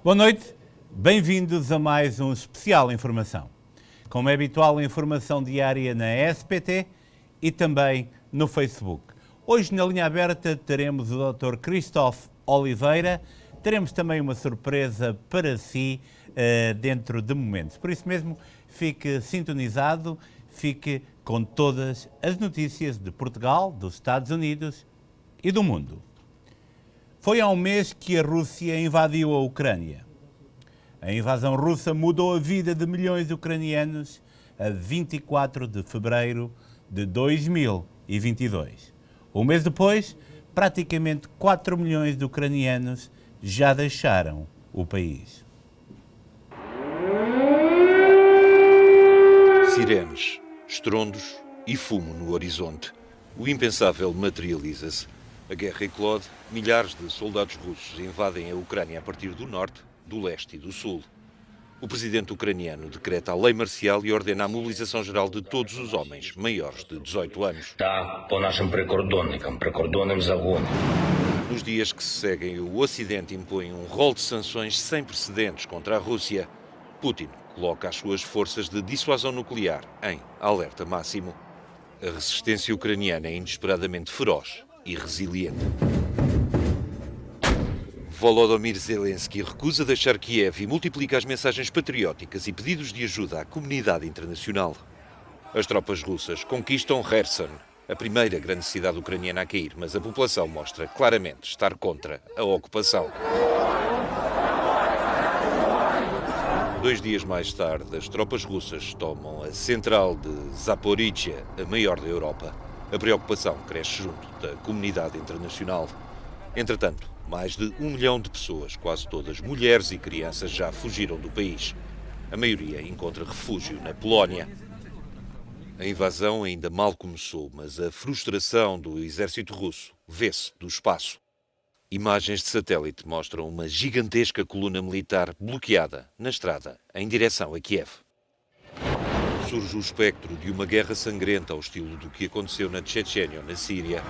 Boa noite, bem-vindos a mais um especial Informação. Como é habitual, a informação diária na SPT e também no Facebook. Hoje, na linha aberta, teremos o Dr. Christophe Oliveira. Teremos também uma surpresa para si dentro de momentos. Por isso mesmo, fique sintonizado, fique com todas as notícias de Portugal, dos Estados Unidos e do mundo. Foi há um mês que a Rússia invadiu a Ucrânia. A invasão russa mudou a vida de milhões de ucranianos a 24 de fevereiro de 2022. Um mês depois, praticamente 4 milhões de ucranianos já deixaram o país. Sirenes, estrondos e fumo no horizonte. O impensável materializa-se. A guerra eclode, milhares de soldados russos invadem a Ucrânia a partir do norte, do leste e do sul. O presidente ucraniano decreta a lei marcial e ordena a mobilização geral de todos os homens maiores de 18 anos. Nos dias que se seguem, o Ocidente impõe um rol de sanções sem precedentes contra a Rússia. Putin coloca as suas forças de dissuasão nuclear em alerta máximo. A resistência ucraniana é inesperadamente feroz e resiliente. Volodymyr Zelensky recusa deixar Kiev e multiplica as mensagens patrióticas e pedidos de ajuda à comunidade internacional. As tropas russas conquistam Kherson, a primeira grande cidade ucraniana a cair, mas a população mostra claramente estar contra a ocupação. 2 dias mais tarde, as tropas russas tomam a central de Zaporizhia, a maior da Europa. A preocupação cresce junto da comunidade internacional. Entretanto, mais de 1 milhão de pessoas, quase todas mulheres e crianças, já fugiram do país. A maioria encontra refúgio na Polónia. A invasão ainda mal começou, mas a frustração do exército russo vê-se do espaço. Imagens de satélite mostram uma gigantesca coluna militar bloqueada na estrada em direção a Kiev. Surge o espectro de uma guerra sangrenta ao estilo do que aconteceu na Chechênia ou na Síria.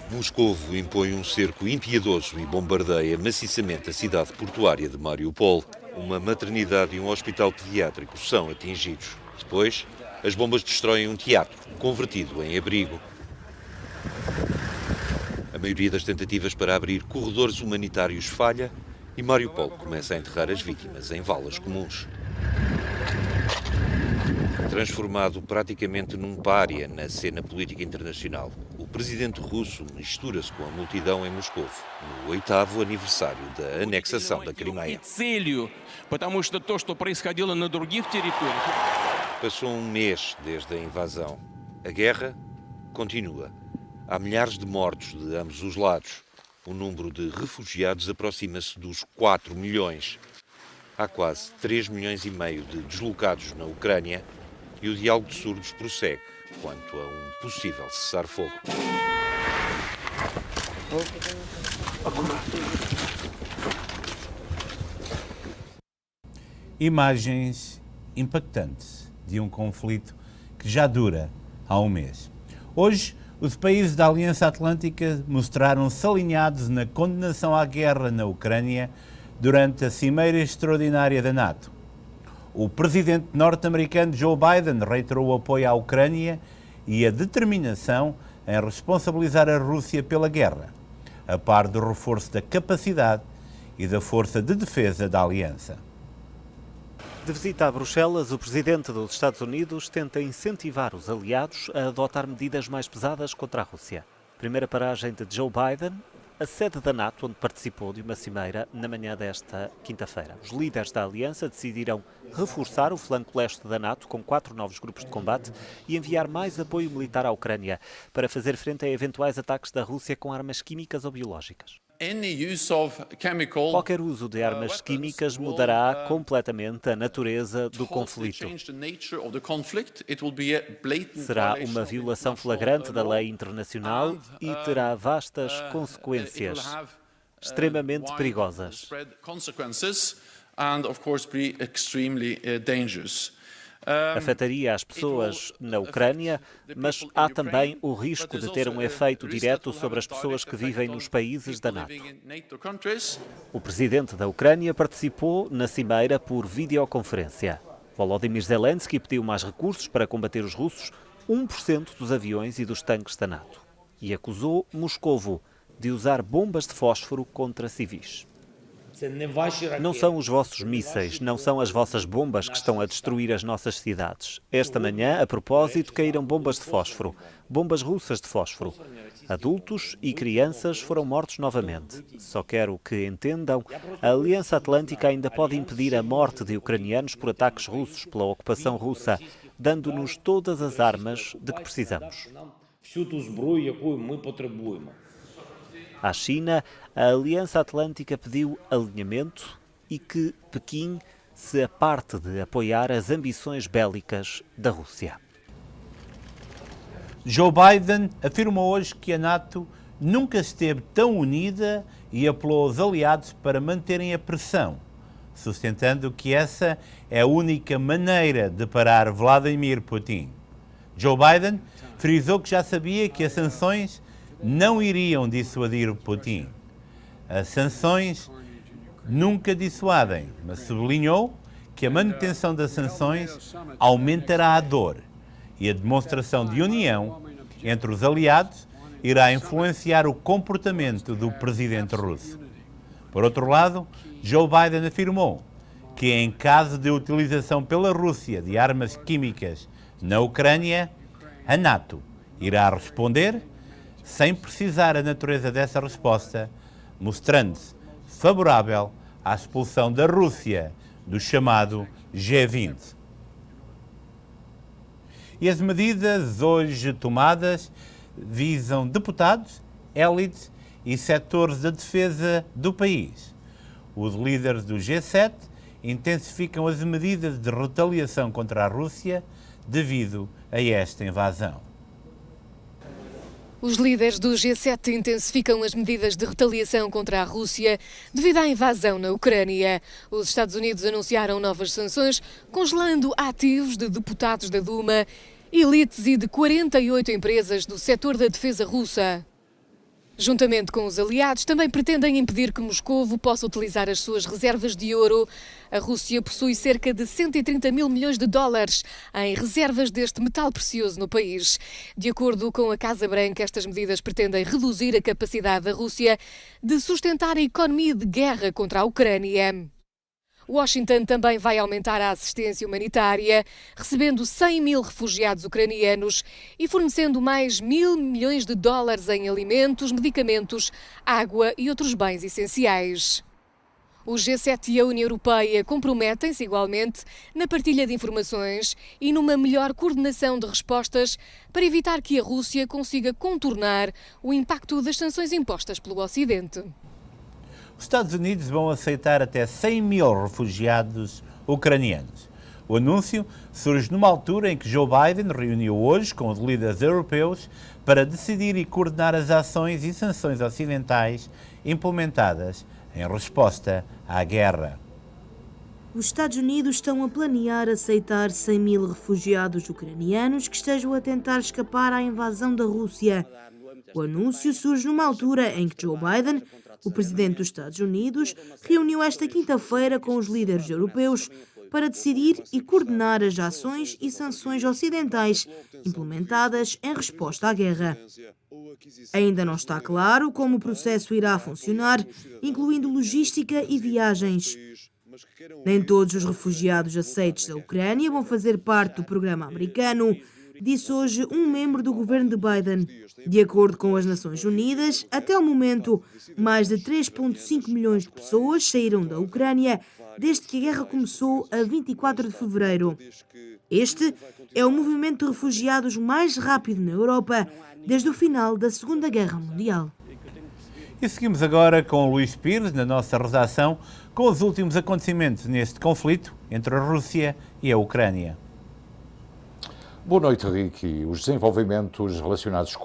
Moscovo impõe um cerco impiedoso e bombardeia maciçamente a cidade portuária de Mariupol. Uma maternidade e um hospital pediátrico são atingidos. Depois, as bombas destroem um teatro, convertido em abrigo. A maioria das tentativas para abrir corredores humanitários falha e Mariupol começa a enterrar as vítimas em valas comuns. Transformado praticamente num pária na cena política internacional, o presidente russo mistura-se com a multidão em Moscovo, no 8º aniversário da anexação da Crimeia. Passou um mês desde a invasão. A guerra continua. Há milhares de mortos de ambos os lados. O número de refugiados aproxima-se dos 4 milhões. Há quase 3,5 milhões de deslocados na Ucrânia e o diálogo de surdos prossegue quanto a um possível cessar-fogo. Imagens impactantes de um conflito que já dura há um mês. Hoje, os países da Aliança Atlântica mostraram-se alinhados na condenação à guerra na Ucrânia durante a Cimeira Extraordinária da NATO. O presidente norte-americano Joe Biden reiterou o apoio à Ucrânia e a determinação em responsabilizar a Rússia pela guerra, a par do reforço da capacidade e da força de defesa da aliança. De visita a Bruxelas, o presidente dos Estados Unidos tenta incentivar os aliados a adotar medidas mais pesadas contra a Rússia. Primeira paragem de Joe Biden, a sede da NATO, onde participou de uma cimeira na manhã desta quinta-feira. Os líderes da aliança decidiram reforçar o flanco leste da NATO com 4 novos grupos de combate e enviar mais apoio militar à Ucrânia para fazer frente a eventuais ataques da Rússia com armas químicas ou biológicas. Qualquer uso de armas químicas mudará completamente a natureza do conflito. Será uma violação flagrante da lei internacional e terá vastas consequências, extremamente perigosas. Afetaria as pessoas na Ucrânia, mas há também o risco de ter um efeito direto sobre as pessoas que vivem nos países da NATO. O presidente da Ucrânia participou na cimeira por videoconferência. Volodymyr Zelensky pediu mais recursos para combater os russos, 1% dos aviões e dos tanques da NATO, e acusou Moscovo de usar bombas de fósforo contra civis. Não são os vossos mísseis, não são as vossas bombas que estão a destruir as nossas cidades. Esta manhã, a propósito, caíram bombas de fósforo, bombas russas de fósforo. Adultos e crianças foram mortos novamente. Só quero que entendam, a Aliança Atlântica ainda pode impedir a morte de ucranianos por ataques russos, pela ocupação russa, dando-nos todas as armas de que precisamos. À China, a Aliança Atlântica pediu alinhamento e que Pequim se aparte de apoiar as ambições bélicas da Rússia. Joe Biden afirmou hoje que a NATO nunca esteve tão unida e apelou aos aliados para manterem a pressão, sustentando que essa é a única maneira de parar Vladimir Putin. Joe Biden frisou que já sabia que as sanções não iriam dissuadir Putin. As sanções nunca dissuadem, mas sublinhou que a manutenção das sanções aumentará a dor e a demonstração de união entre os aliados irá influenciar o comportamento do presidente russo. Por outro lado, Joe Biden afirmou que em caso de utilização pela Rússia de armas químicas na Ucrânia, a NATO irá responder sem precisar a natureza dessa resposta, mostrando-se favorável à expulsão da Rússia do chamado G20. E as medidas hoje tomadas visam deputados, élites e setores da defesa do país. Os líderes do G7 intensificam as medidas de retaliação contra a Rússia devido a esta invasão. Os líderes do G7 intensificam as medidas de retaliação contra a Rússia devido à invasão na Ucrânia. Os Estados Unidos anunciaram novas sanções, congelando ativos de deputados da Duma, elites e de 48 empresas do setor da defesa russa. Juntamente com os aliados, também pretendem impedir que Moscovo possa utilizar as suas reservas de ouro. A Rússia possui cerca de 130 mil milhões de dólares em reservas deste metal precioso no país. De acordo com a Casa Branca, estas medidas pretendem reduzir a capacidade da Rússia de sustentar a economia de guerra contra a Ucrânia. Washington também vai aumentar a assistência humanitária, recebendo 100 mil refugiados ucranianos e fornecendo mais 1.000 milhões de dólares em alimentos, medicamentos, água e outros bens essenciais. O G7 e a União Europeia comprometem-se igualmente na partilha de informações e numa melhor coordenação de respostas para evitar que a Rússia consiga contornar o impacto das sanções impostas pelo Ocidente. Os Estados Unidos vão aceitar até 100 mil refugiados ucranianos. O anúncio surge numa altura em que Joe Biden reuniu hoje com os líderes europeus para decidir e coordenar as ações e sanções ocidentais implementadas em resposta à guerra. Os Estados Unidos estão a planear aceitar 100 mil refugiados ucranianos que estejam a tentar escapar à invasão da Rússia. O anúncio surge numa altura em que Joe Biden, o presidente dos Estados Unidos, reuniu esta quinta-feira com os líderes europeus para decidir e coordenar as ações e sanções ocidentais implementadas em resposta à guerra. Ainda não está claro como o processo irá funcionar, incluindo logística e viagens. Nem todos os refugiados aceitos da Ucrânia vão fazer parte do programa americano, disse hoje um membro do governo de Biden. De acordo com as Nações Unidas, até o momento, mais de 3,5 milhões de pessoas saíram da Ucrânia desde que a guerra começou a 24 de fevereiro. Este é o movimento de refugiados mais rápido na Europa desde o final da Segunda Guerra Mundial. E seguimos agora com o Luís Pires, na nossa redação, com os últimos acontecimentos neste conflito entre a Rússia e a Ucrânia. Boa noite, Ricky. Os desenvolvimentos relacionados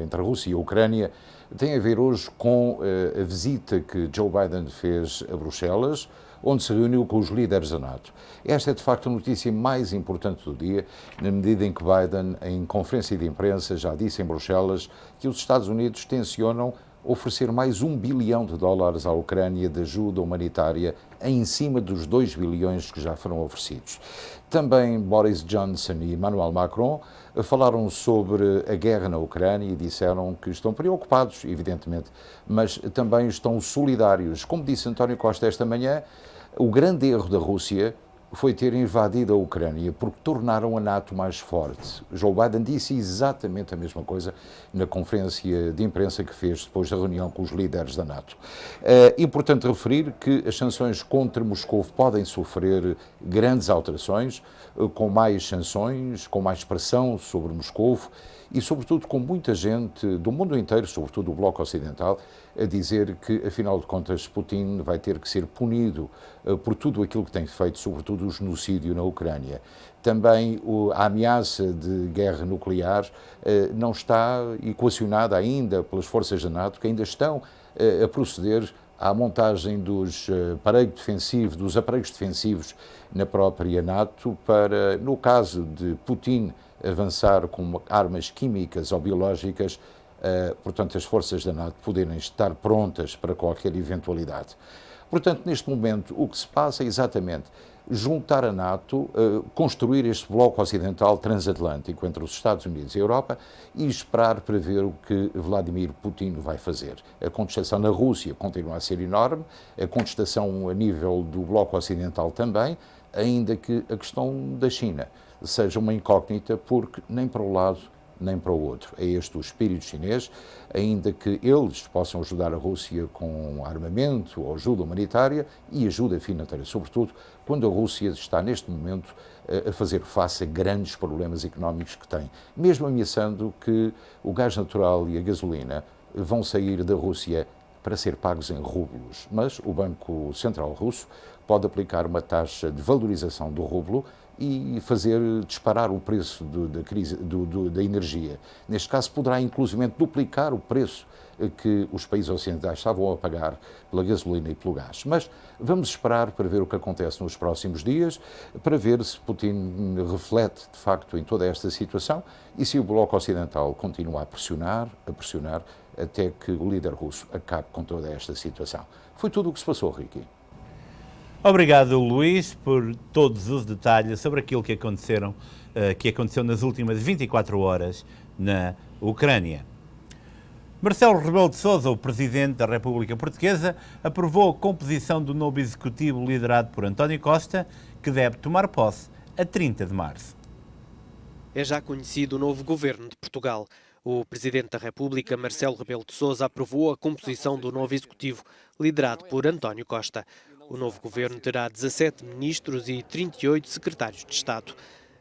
entre a Rússia e a Ucrânia tem a ver hoje com a visita que Joe Biden fez a Bruxelas, onde se reuniu com os líderes da NATO. Esta é, de facto, a notícia mais importante do dia, na medida em que Biden, em conferência de imprensa, já disse em Bruxelas que os Estados Unidos tencionam oferecer mais $1 bilhão à Ucrânia de ajuda humanitária, em cima dos 2 bilhões que já foram oferecidos. Também Boris Johnson e Emmanuel Macron falaram sobre a guerra na Ucrânia e disseram que estão preocupados, evidentemente, mas também estão solidários. Como disse António Costa esta manhã, o grande erro da Rússia foi ter invadido a Ucrânia, porque tornaram a NATO mais forte. Joe Biden disse exatamente a mesma coisa na conferência de imprensa que fez depois da reunião com os líderes da NATO. É importante referir que as sanções contra Moscou podem sofrer grandes alterações, com mais sanções, com mais pressão sobre Moscou e, sobretudo, com muita gente do mundo inteiro, sobretudo do Bloco Ocidental, a dizer que, afinal de contas, Putin vai ter que ser punido por tudo aquilo que tem feito, sobretudo o genocídio na Ucrânia. Também a ameaça de guerra nuclear não está equacionada ainda pelas forças da NATO, que ainda estão a proceder à montagem dos aparelhos defensivos na própria NATO para, no caso de Putin avançar com armas químicas ou biológicas, portanto, as forças da NATO poderem estar prontas para qualquer eventualidade. Portanto, neste momento, o que se passa é exatamente juntar a NATO, construir este bloco ocidental transatlântico entre os Estados Unidos e a Europa e esperar para ver o que Vladimir Putin vai fazer. A contestação na Rússia continua a ser enorme, a contestação a nível do bloco ocidental também, ainda que a questão da China seja uma incógnita, porque nem para um lado nem para o outro. É este o espírito chinês, ainda que eles possam ajudar a Rússia com armamento ou ajuda humanitária e ajuda financeira, sobretudo quando a Rússia está neste momento a fazer face a grandes problemas económicos que tem, mesmo ameaçando que o gás natural e a gasolina vão sair da Rússia para ser pagos em rublos. Mas o Banco Central Russo pode aplicar uma taxa de valorização do rublo e fazer disparar o preço da energia. Neste caso, poderá inclusivamente duplicar o preço que os países ocidentais estavam a pagar pela gasolina e pelo gás. Mas vamos esperar para ver o que acontece nos próximos dias, para ver se Putin reflete, de facto, em toda esta situação e se o Bloco Ocidental continua a pressionar, até que o líder russo acabe com toda esta situação. Foi tudo o que se passou, Ricky. Obrigado, Luís, por todos os detalhes sobre aquilo que aconteceu nas últimas 24 horas na Ucrânia. Marcelo Rebelo de Sousa, o Presidente da República Portuguesa, aprovou a composição do novo Executivo liderado por António Costa, que deve tomar posse a 30 de março. É já conhecido o novo Governo de Portugal. O Presidente da República, Marcelo Rebelo de Sousa, aprovou a composição do novo Executivo, liderado por António Costa. O novo governo terá 17 ministros e 38 secretários de Estado.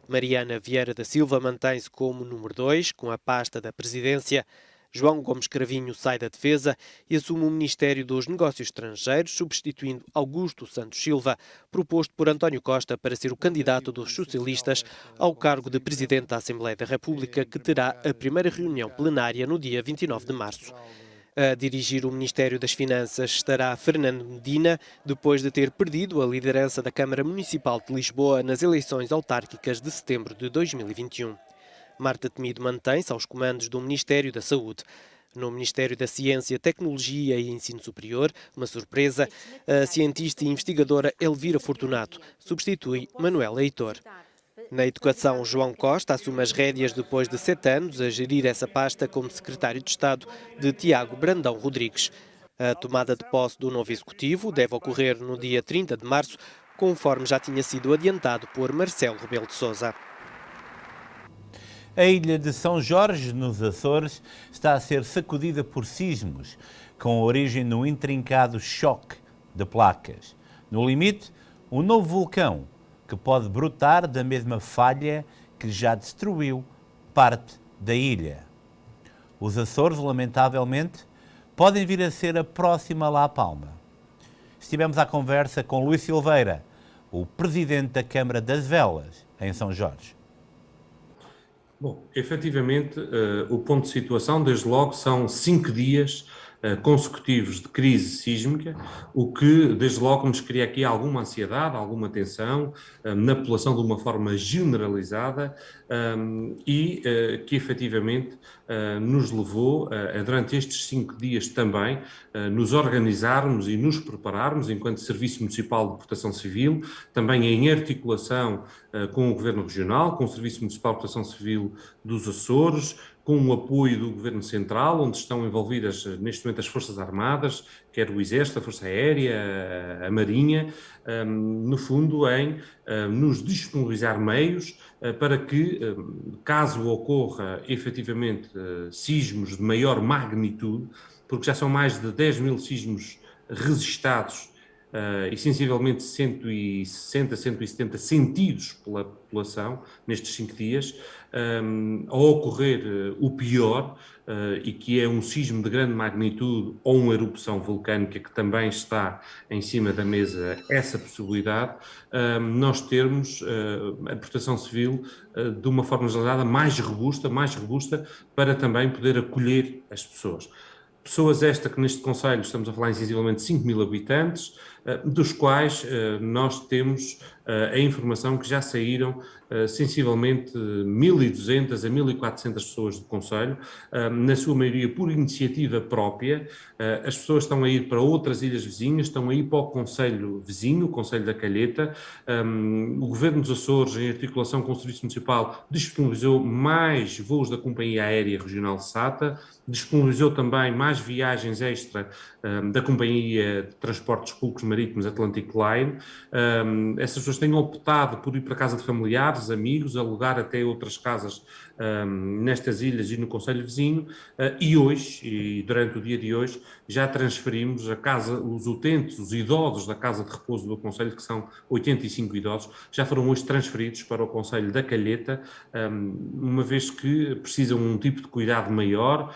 Mariana Vieira da Silva mantém-se como número 2, com a pasta da presidência. João Gomes Cravinho sai da defesa e assume o Ministério dos Negócios Estrangeiros, substituindo Augusto Santos Silva, proposto por António Costa para ser o candidato dos socialistas ao cargo de Presidente da Assembleia da República, que terá a primeira reunião plenária no dia 29 de março. A dirigir o Ministério das Finanças estará Fernando Medina, depois de ter perdido a liderança da Câmara Municipal de Lisboa nas eleições autárquicas de setembro de 2021. Marta Temido mantém-se aos comandos do Ministério da Saúde. No Ministério da Ciência, Tecnologia e Ensino Superior, uma surpresa, a cientista e investigadora Elvira Fortunato substitui Manuela Heitor. Na Educação, João Costa assume as rédeas depois de 7 anos a gerir essa pasta como secretário de Estado de Tiago Brandão Rodrigues. A tomada de posse do novo Executivo deve ocorrer no dia 30 de março, conforme já tinha sido adiantado por Marcelo Rebelo de Sousa. A ilha de São Jorge, nos Açores, está a ser sacudida por sismos, com origem no intrincado choque de placas. No limite, um novo vulcão, que pode brotar da mesma falha que já destruiu parte da ilha. Os Açores, lamentavelmente, podem vir a ser a próxima La Palma. Estivemos à conversa com Luís Silveira, o Presidente da Câmara das Velas, em São Jorge. Bom, efetivamente, o ponto de situação, desde logo, são 5 dias consecutivos de crise sísmica, o que, desde logo, nos cria aqui alguma ansiedade, alguma tensão na população de uma forma generalizada e que, efetivamente, nos levou, durante estes 5 dias também, nos organizarmos e nos prepararmos, enquanto Serviço Municipal de Proteção Civil, também em articulação com o Governo Regional, com o Serviço Municipal de Proteção Civil dos Açores, com o apoio do Governo Central, onde estão envolvidas neste momento as Forças Armadas, quer o Exército, a Força Aérea, a Marinha, no fundo em nos disponibilizar meios para que, caso ocorra efetivamente sismos de maior magnitude, porque já são mais de 10.000 sismos registados e sensivelmente 160, 170 sentidos pela população nestes 5 dias, ao ocorrer o pior, e que é um sismo de grande magnitude ou uma erupção vulcânica que também está em cima da mesa essa possibilidade, nós termos a Proteção Civil de uma forma generalizada mais robusta para também poder acolher as pessoas. Pessoas esta que neste concelho estamos a falar em sensivelmente 5.000 habitantes, dos quais nós temos a informação que já saíram sensivelmente 1.200 a 1.400 pessoas do concelho, na sua maioria por iniciativa própria. As pessoas estão a ir para outras ilhas vizinhas, estão a ir para o concelho vizinho, o Concelho da Calheta. O Governo dos Açores, em articulação com o Serviço Municipal, disponibilizou mais voos da Companhia Aérea Regional SATA, disponibilizou também mais viagens extra da Companhia de Transportes Públicos Marítimos Atlantic Line. Essas pessoas têm optado por ir para a casa de familiares, amigos, alugar até outras casas nestas ilhas e no concelho vizinho, e hoje, e durante o dia de hoje, já transferimos a casa, os utentes, os idosos da casa de repouso do concelho, que são 85 idosos, já foram hoje transferidos para o concelho da Calheta, uma vez que precisam de um tipo de cuidado maior,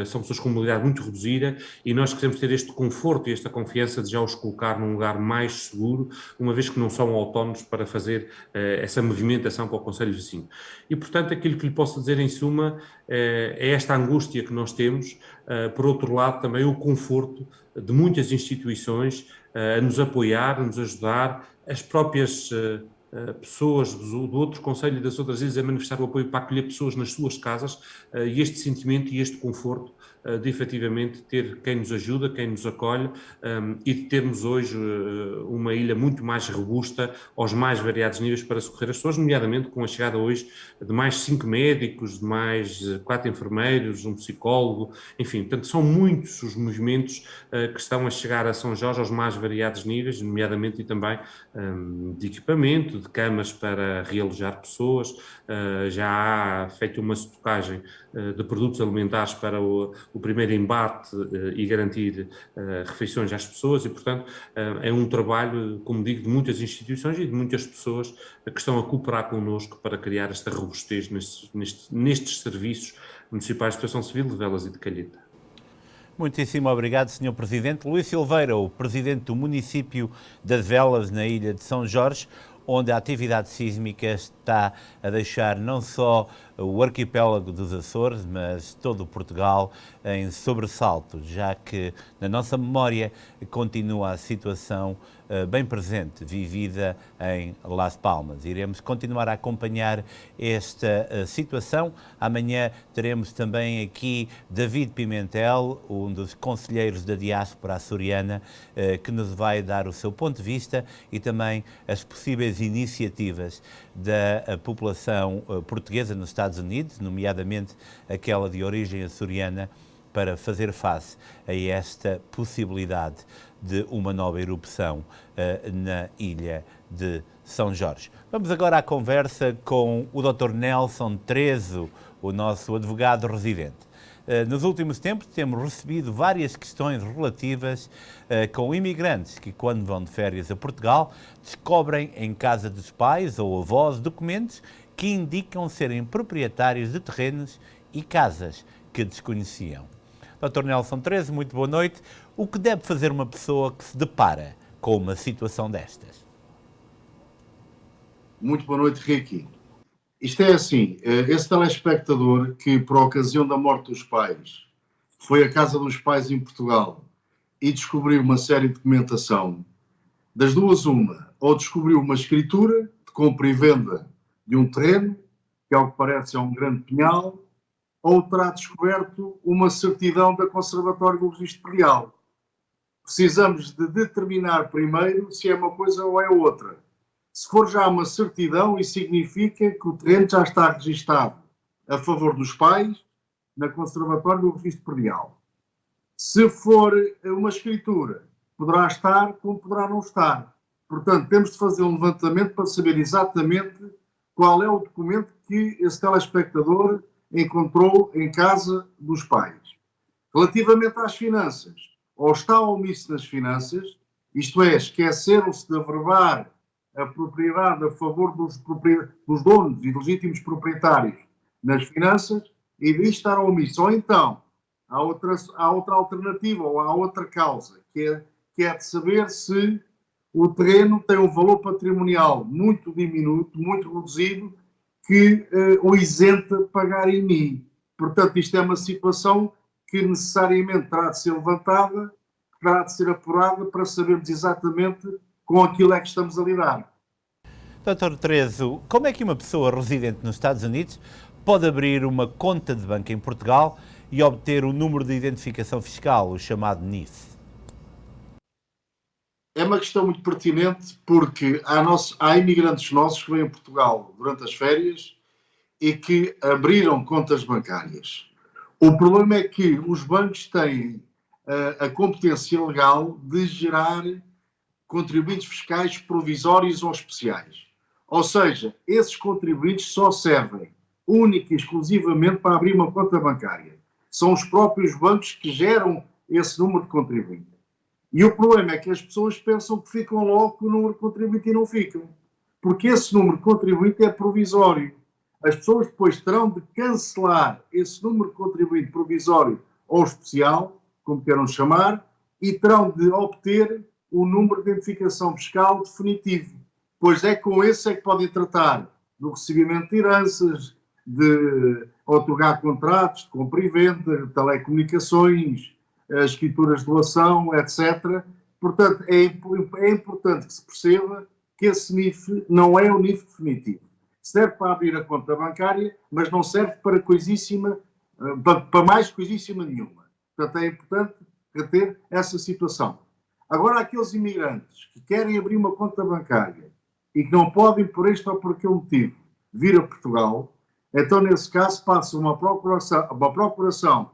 são pessoas com mobilidade muito reduzida, e nós queremos ter este conforto e esta confiança de já os colocar num lugar mais seguro, uma vez que não são autónomos para fazer essa movimentação para o concelho vizinho. E, portanto, aquilo que lhe posso dizer em suma é esta angústia que nós temos, por outro lado também o conforto de muitas instituições a nos apoiar, a nos ajudar, as próprias pessoas do outro concelho e das outras ilhas a manifestar o apoio para acolher pessoas nas suas casas, e este sentimento e este conforto de efetivamente ter quem nos ajuda, quem nos acolhe, e de termos hoje uma ilha muito mais robusta aos mais variados níveis para socorrer as pessoas, nomeadamente com a chegada hoje de mais 5 médicos, de mais 4 enfermeiros, um psicólogo, enfim, portanto são muitos os movimentos que estão a chegar a São Jorge aos mais variados níveis, nomeadamente e também de equipamento, de camas para realojar pessoas, já há feito uma estocagem de produtos alimentares para o primeiro embate e garantir refeições às pessoas e, portanto, é um trabalho, como digo, de muitas instituições e de muitas pessoas que estão a cooperar connosco para criar esta robustez nestes serviços municipais de proteção civil de Velas e de Calheta. Muitíssimo obrigado, Sr. Presidente. Luís Silveira, o Presidente do município das Velas, na ilha de São Jorge, onde a atividade sísmica está a deixar não só o arquipélago dos Açores, mas todo o Portugal em sobressalto, já que na nossa memória continua a situação bem presente, vivida em Las Palmas. Iremos continuar a acompanhar esta situação. Amanhã teremos também aqui David Pimentel, um dos conselheiros da diáspora açoriana, que nos vai dar o seu ponto de vista e também as possíveis iniciativas da população portuguesa nos Estados Unidos, nomeadamente aquela de origem açoriana, para fazer face a esta possibilidade de uma nova erupção na ilha de São Jorge. Vamos agora à conversa com o Dr. Nelson Trezo, o nosso advogado residente. Nos últimos tempos temos recebido várias questões relativas com imigrantes que, quando vão de férias a Portugal, descobrem em casa dos pais ou avós documentos que indicam serem proprietários de terrenos e casas que desconheciam. Dr. Nelson Trezo, muito boa noite. O que deve fazer uma pessoa que se depara com uma situação destas? Muito boa noite, Ricky. Isto é assim, esse telespectador que, por ocasião da morte dos pais, foi à casa dos pais em Portugal e descobriu uma série de documentação, das duas uma, ou descobriu uma escritura de compra e venda de um terreno, que ao que parece é um grande pinhal, ou terá descoberto uma certidão da Conservatório do Registro Predial. Precisamos de determinar primeiro se é uma coisa ou é outra. Se for já uma certidão, isso significa que o terreno já está registado a favor dos pais na Conservatório do Registro Predial. Se for uma escritura, poderá estar como poderá não estar. Portanto, temos de fazer um levantamento para saber exatamente qual é o documento que esse telespectador encontrou em casa dos pais. Relativamente às finanças, ou está omisso nas finanças, isto é, esqueceram-se de averbar a propriedade a favor dos donos e legítimos proprietários nas finanças, e diz estar omisso. Ou então, há outra alternativa, ou há outra causa, que é de saber se o terreno tem um valor patrimonial muito diminuto, muito reduzido, que o isenta de pagar IMI. Portanto, isto é uma situação que necessariamente terá de ser levantada, terá de ser apurada para sabermos exatamente com aquilo é que estamos a lidar. Dr. Terezo, como é que uma pessoa residente nos Estados Unidos pode abrir uma conta de banco em Portugal e obter o número de identificação fiscal, o chamado NIF? É uma questão muito pertinente porque há imigrantes nossos que vêm a Portugal durante as férias e que abriram contas bancárias. O problema é que os bancos têm a competência legal de gerar contribuintes fiscais provisórios ou especiais. Ou seja, esses contribuintes só servem única e exclusivamente para abrir uma conta bancária. São os próprios bancos que geram esse número de contribuinte. E o problema é que as pessoas pensam que ficam logo com o número de contribuinte e não ficam. Porque esse número de contribuinte é provisório. As pessoas depois terão de cancelar esse número de contribuinte provisório ou especial, como queiram chamar, e terão de obter o número de identificação fiscal definitivo. Pois é com esse é que podem tratar do recebimento de heranças, de outorgar contratos de compra e venda, de telecomunicações, escrituras de doação, etc. Portanto, é importante que se perceba que esse NIF não é o NIF definitivo. Serve para abrir a conta bancária, mas não serve para mais coisíssima nenhuma. Portanto, é importante reter essa situação. Agora, aqueles imigrantes que querem abrir uma conta bancária e que não podem, por este ou por aquele motivo, vir a Portugal, então, nesse caso, passa uma procuração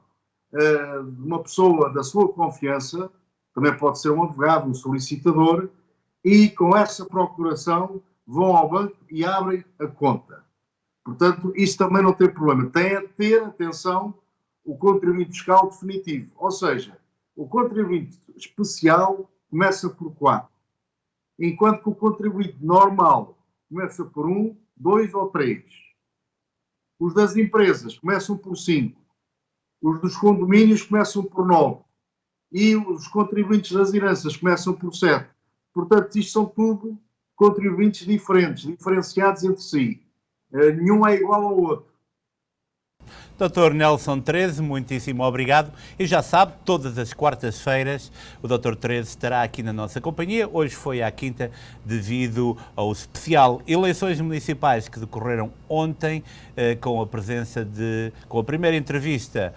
de uma pessoa da sua confiança, também pode ser um advogado, um solicitador, e com essa procuração vão ao banco e abrem a conta. Portanto, isso também não tem problema. Tem a ter, atenção, o contribuinte fiscal definitivo. Ou seja, o contribuinte especial começa por 4, enquanto que o contribuinte normal começa por 1, 2 ou 3. Os das empresas começam por 5. Os dos condomínios começam por 9. E os contribuintes das heranças começam por 7. Portanto, isto são tudo contribuintes diferenciados entre si. Nenhum é igual ao outro. Dr. Nelson Terezo, muitíssimo obrigado. E já sabe, todas as quartas-feiras o Dr. Terezo estará aqui na nossa companhia. Hoje foi à quinta devido ao especial Eleições Municipais que decorreram ontem, com a primeira entrevista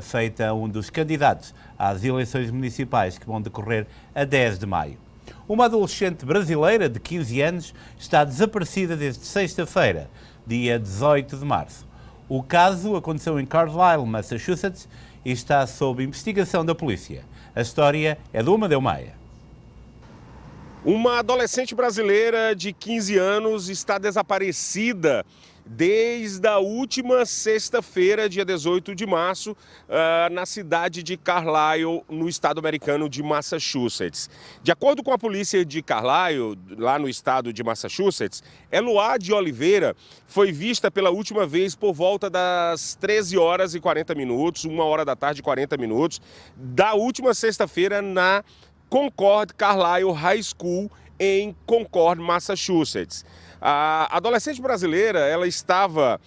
feita a um dos candidatos às eleições municipais que vão decorrer a 10 de maio. Uma adolescente brasileira de 15 anos está desaparecida desde sexta-feira, dia 18 de março. O caso aconteceu em Carlisle, Massachusetts, e está sob investigação da polícia. A história é do Amadeu Maia. Uma adolescente brasileira de 15 anos está desaparecida desde a última sexta-feira, dia 18 de março, na cidade de Carlisle, no estado americano de Massachusetts. De acordo com a polícia de Carlisle, lá no estado de Massachusetts, Eloá de Oliveira foi vista pela última vez por volta das 13 horas e 40 minutos, 1 hora da tarde e 40 minutos, da última sexta-feira na Concord Carlisle High School, em Concord, Massachusetts. A adolescente brasileira, ela estava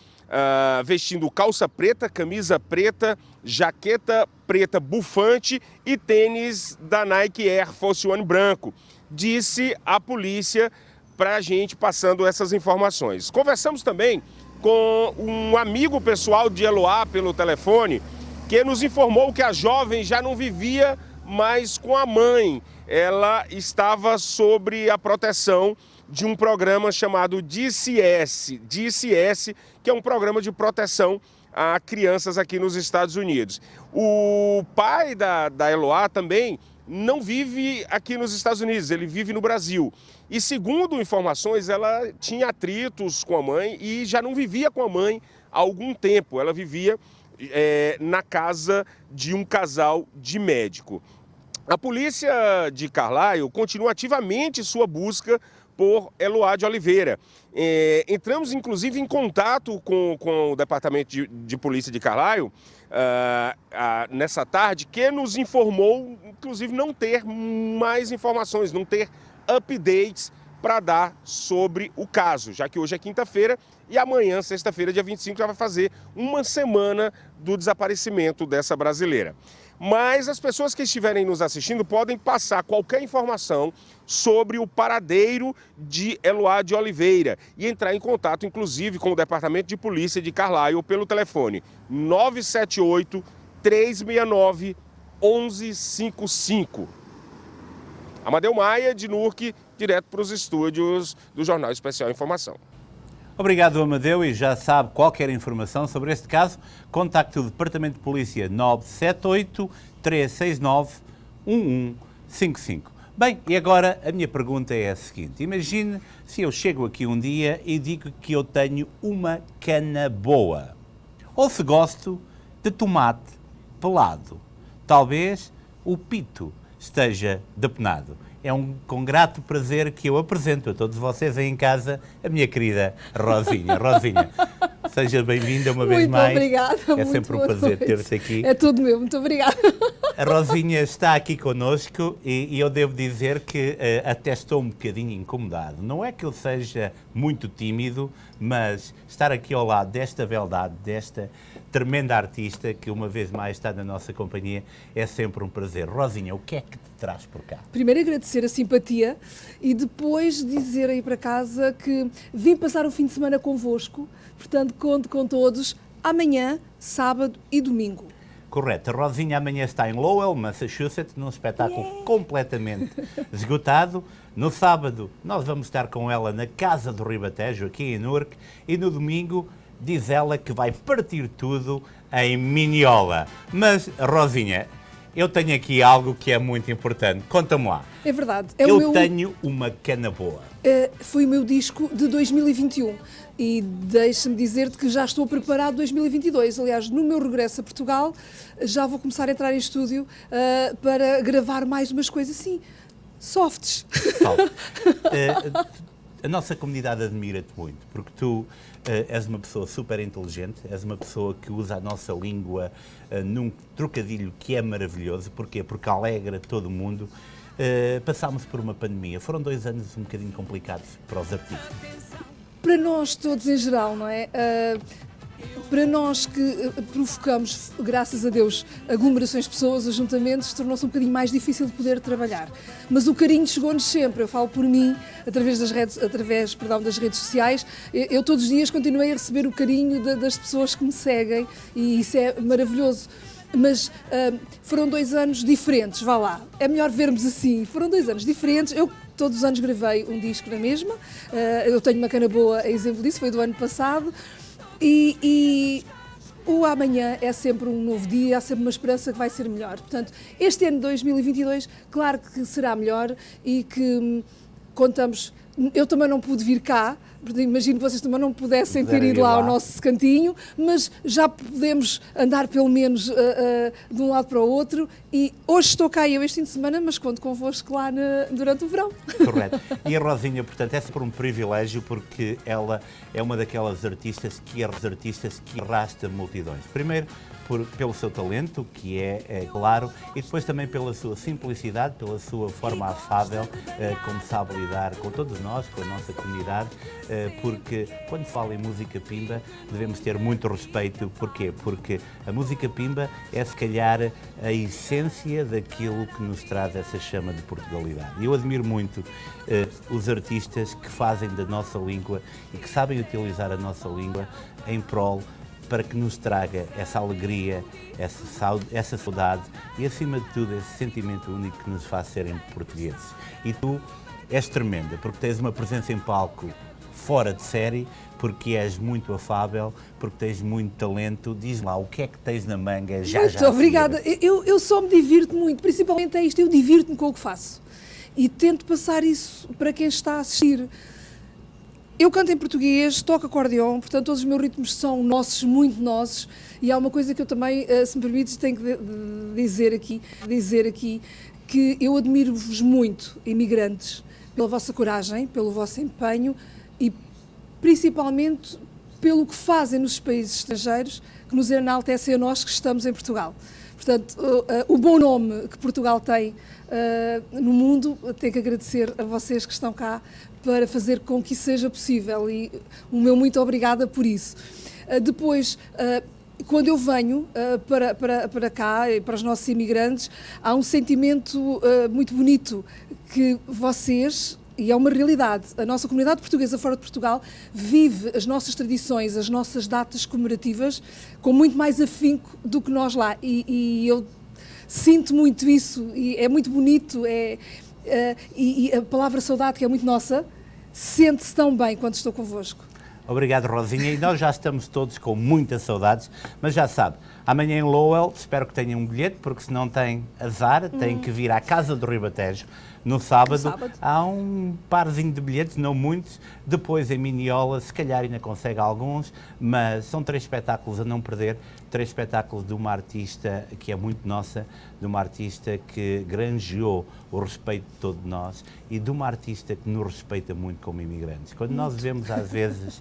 vestindo calça preta, camisa preta, jaqueta preta bufante e tênis da Nike Air Force One branco, disse a polícia para a gente passando essas informações. Conversamos também com um amigo pessoal de Eloá pelo telefone, que nos informou que a jovem já não vivia mais com a mãe. Ela estava sob a proteção de um programa chamado DCS, que é um programa de proteção a crianças aqui nos Estados Unidos. O pai da Eloá também não vive aqui nos Estados Unidos, ele vive no Brasil. E segundo informações, ela tinha atritos com a mãe e já não vivia com a mãe há algum tempo. Ela vivia na casa de um casal de médico. A polícia de Carlisle continua ativamente sua busca por Eloá de Oliveira. Entramos, inclusive, em contato com o Departamento de Polícia de Carlisle nessa tarde, que nos informou, inclusive, não ter mais informações, não ter updates para dar sobre o caso, já que hoje é quinta-feira e amanhã, sexta-feira, dia 25, já vai fazer uma semana do desaparecimento dessa brasileira. Mas as pessoas que estiverem nos assistindo podem passar qualquer informação sobre o paradeiro de Eloá de Oliveira e entrar em contato, inclusive, com o Departamento de Polícia de Carlisle pelo telefone 978-369-1155. Amadeu Maia, de Newark, direto para os estúdios do Jornal Especial Informação. Obrigado, Amadeu, e já sabe, qualquer informação sobre este caso, contacte o Departamento de Polícia 978-369-1155. Bem, e agora a minha pergunta é a seguinte: imagine se eu chego aqui um dia e digo que eu tenho uma cana boa, ou se gosto de tomate pelado, talvez o pito esteja depenado. É com grato prazer que eu apresento a todos vocês aí em casa a minha querida Rosinha. Rosinha, seja bem-vinda uma vez mais. Muito obrigada. É sempre um prazer ter-te aqui. É tudo meu, muito obrigada. A Rosinha está aqui connosco e eu devo dizer que até estou um bocadinho incomodado. Não é que eu seja muito tímido, mas estar aqui ao lado desta beldade, desta tremenda artista que uma vez mais está na nossa companhia, é sempre um prazer. Rosinha, o que é que te traz por cá? Primeiro agradecer a simpatia e depois dizer aí para casa que vim passar o fim de semana convosco, portanto conto com todos amanhã, sábado e domingo. Correto. A Rosinha amanhã está em Lowell, Massachusetts, num espetáculo completamente esgotado. No sábado nós vamos estar com ela na Casa do Ribatejo, aqui em Newark, e no domingo diz ela que vai partir tudo em Minhola. Mas, Rosinha, eu tenho aqui algo que é muito importante. Conta-me lá. É verdade. Tenho uma cana boa. Foi o meu disco de 2021 e deixa-me dizer-te que já estou preparado 2022. Aliás, no meu regresso a Portugal, já vou começar a entrar em estúdio para gravar mais umas coisas assim, softs. A nossa comunidade admira-te muito, porque tu és uma pessoa super inteligente, és uma pessoa que usa a nossa língua num trocadilho que é maravilhoso. Porquê? Porque alegra todo mundo. Passámos por uma pandemia, foram 2 anos um bocadinho complicados para os artistas. Para nós todos em geral, não é? Para nós que provocamos, graças a Deus, aglomerações de pessoas, ajuntamentos, tornou-se um bocadinho mais difícil de poder trabalhar. Mas o carinho chegou-nos sempre. Eu falo por mim, através das redes sociais. Eu todos os dias continuei a receber o carinho das pessoas que me seguem e isso é maravilhoso. Mas foram 2 anos diferentes, vá lá. É melhor vermos assim. Foram 2 anos diferentes. Eu todos os anos gravei um disco na mesma. Eu tenho uma cana boa, é exemplo disso, foi do ano passado. E o amanhã é sempre um novo dia, há sempre uma esperança que vai ser melhor. Portanto, este ano de 2022, claro que será melhor e que contamos. Eu também não pude vir cá, porque imagino que vocês também não pudessem ter ido lá ao nosso cantinho, mas já podemos andar pelo menos de um lado para o outro. E hoje estou cá eu este fim de semana, mas conto convosco lá durante o verão. Correto. E a Rosinha, portanto, é sempre um privilégio, porque ela é uma daquelas artistas que arrasta multidões. Primeiro, pelo seu talento, que é claro, e depois também pela sua simplicidade, pela sua forma afável, como sabe lidar com todos nós, com a nossa comunidade, porque quando fala em música pimba devemos ter muito respeito. Porquê? Porque a música pimba é se calhar a essência daquilo que nos traz essa chama de Portugalidade. E eu admiro muito os artistas que fazem da nossa língua e que sabem utilizar a nossa língua em prol para que nos traga essa alegria, essa saudade e, acima de tudo, esse sentimento único que nos faz serem portugueses. E tu és tremenda, porque tens uma presença em palco fora de série, porque és muito afável, porque tens muito talento. Diz lá, o que é que tens na manga? Muito obrigada. Eu só me divirto muito, principalmente é isto, eu divirto-me com o que faço. E tento passar isso para quem está a assistir. Eu canto em português, toco acordeão, portanto todos os meus ritmos são nossos, muito nossos, e há uma coisa que eu também, se me permites, tenho que dizer aqui, que eu admiro-vos muito, imigrantes, pela vossa coragem, pelo vosso empenho e principalmente pelo que fazem nos países estrangeiros, que nos enaltecem a nós que estamos em Portugal. Portanto, o bom nome que Portugal tem no mundo, tenho que agradecer a vocês que estão cá para fazer com que isso seja possível, e o meu muito obrigada por isso. Depois, quando eu venho para cá, e para os nossos imigrantes, há um sentimento muito bonito que vocês, e é uma realidade, a nossa comunidade portuguesa fora de Portugal vive as nossas tradições, as nossas datas comemorativas com muito mais afinco do que nós lá, e eu sinto muito isso, e é muito bonito, e a palavra saudade, que é muito nossa, sente-se tão bem quando estou convosco. Obrigado, Rosinha, e nós já estamos todos com muitas saudades, mas já sabe, amanhã em Lowell, espero que tenham um bilhete, porque se não tem azar, tem que vir à Casa do Ribatejo. No sábado há um parzinho de bilhetes, não muitos. Depois em Miniola, se calhar ainda consegue alguns, mas são 3 espetáculos a não perder. 3 espetáculos de uma artista que é muito nossa, de uma artista que granjeou o respeito de todos nós e de uma artista que nos respeita muito como imigrantes. Quando nós vemos às vezes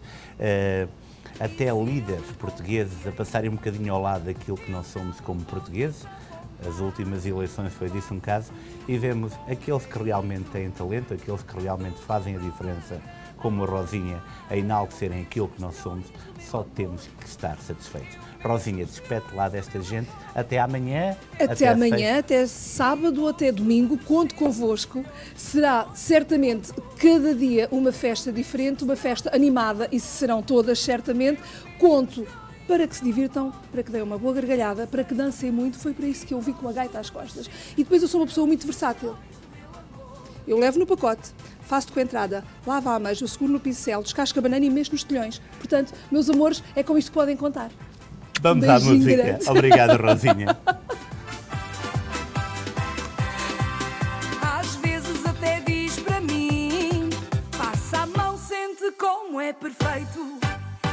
até líderes portugueses a passarem um bocadinho ao lado daquilo que nós somos como portugueses, as últimas eleições foi disso um caso, e vemos aqueles que realmente têm talento, aqueles que realmente fazem a diferença, como a Rosinha, a enaltecerem aquilo que nós somos, só temos que estar satisfeitos. Rosinha, despede lá desta gente, até amanhã. Até amanhã, até sábado, até domingo, conto convosco. Será certamente cada dia uma festa diferente, uma festa animada, e serão todas certamente. Conto para que se divirtam, para que deem uma boa gargalhada, para que dancem muito. Foi para isso que eu vi com a gaita às costas. E depois eu sou uma pessoa muito versátil. Eu levo no pacote, faço com a entrada, lavo a ameijo, seguro no pincel, descasco a banana e mexo nos telhões. Portanto, meus amores, é com isto que podem contar. Vamos à música. Grande. Obrigado, Rosinha. Às vezes até diz para mim, passa a mão, sente como é perfeito.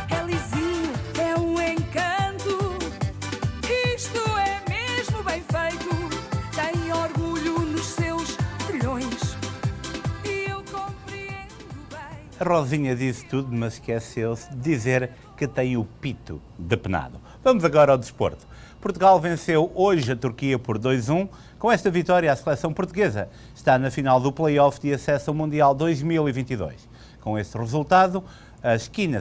É lisinho, é um encanto, isto é mesmo bem feito. Tem orgulho nos seus trilhões e eu compreendo bem. A Rosinha disse tudo, mas esqueceu-se de dizer que tem o pito depenado. Vamos agora ao desporto. Portugal venceu hoje a Turquia por 2-1. Com esta vitória, a seleção portuguesa está na final do play-off de acesso ao Mundial 2022. Com este resultado, a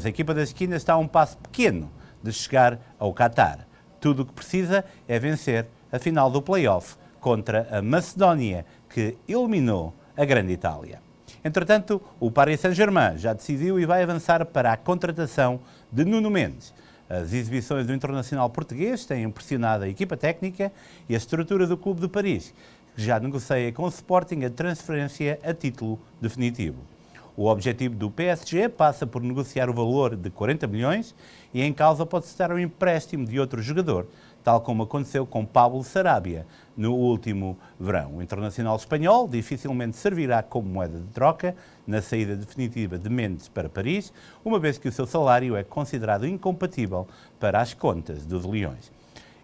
equipa das esquinas está a um passo pequeno de chegar ao Qatar. Tudo o que precisa é vencer a final do play-off contra a Macedónia, que eliminou a Grande Itália. Entretanto, o Paris Saint-Germain já decidiu e vai avançar para a contratação de Nuno Mendes. As exibições do internacional português têm impressionado a equipa técnica e a estrutura do Clube de Paris, que já negocia com o Sporting a transferência a título definitivo. O objetivo do PSG passa por negociar o valor de 40 milhões e em causa pode estar o empréstimo de outro jogador, tal como aconteceu com Pablo Sarabia no último verão. O internacional espanhol dificilmente servirá como moeda de troca na saída definitiva de Mendes para Paris, uma vez que o seu salário é considerado incompatível para as contas dos Leões.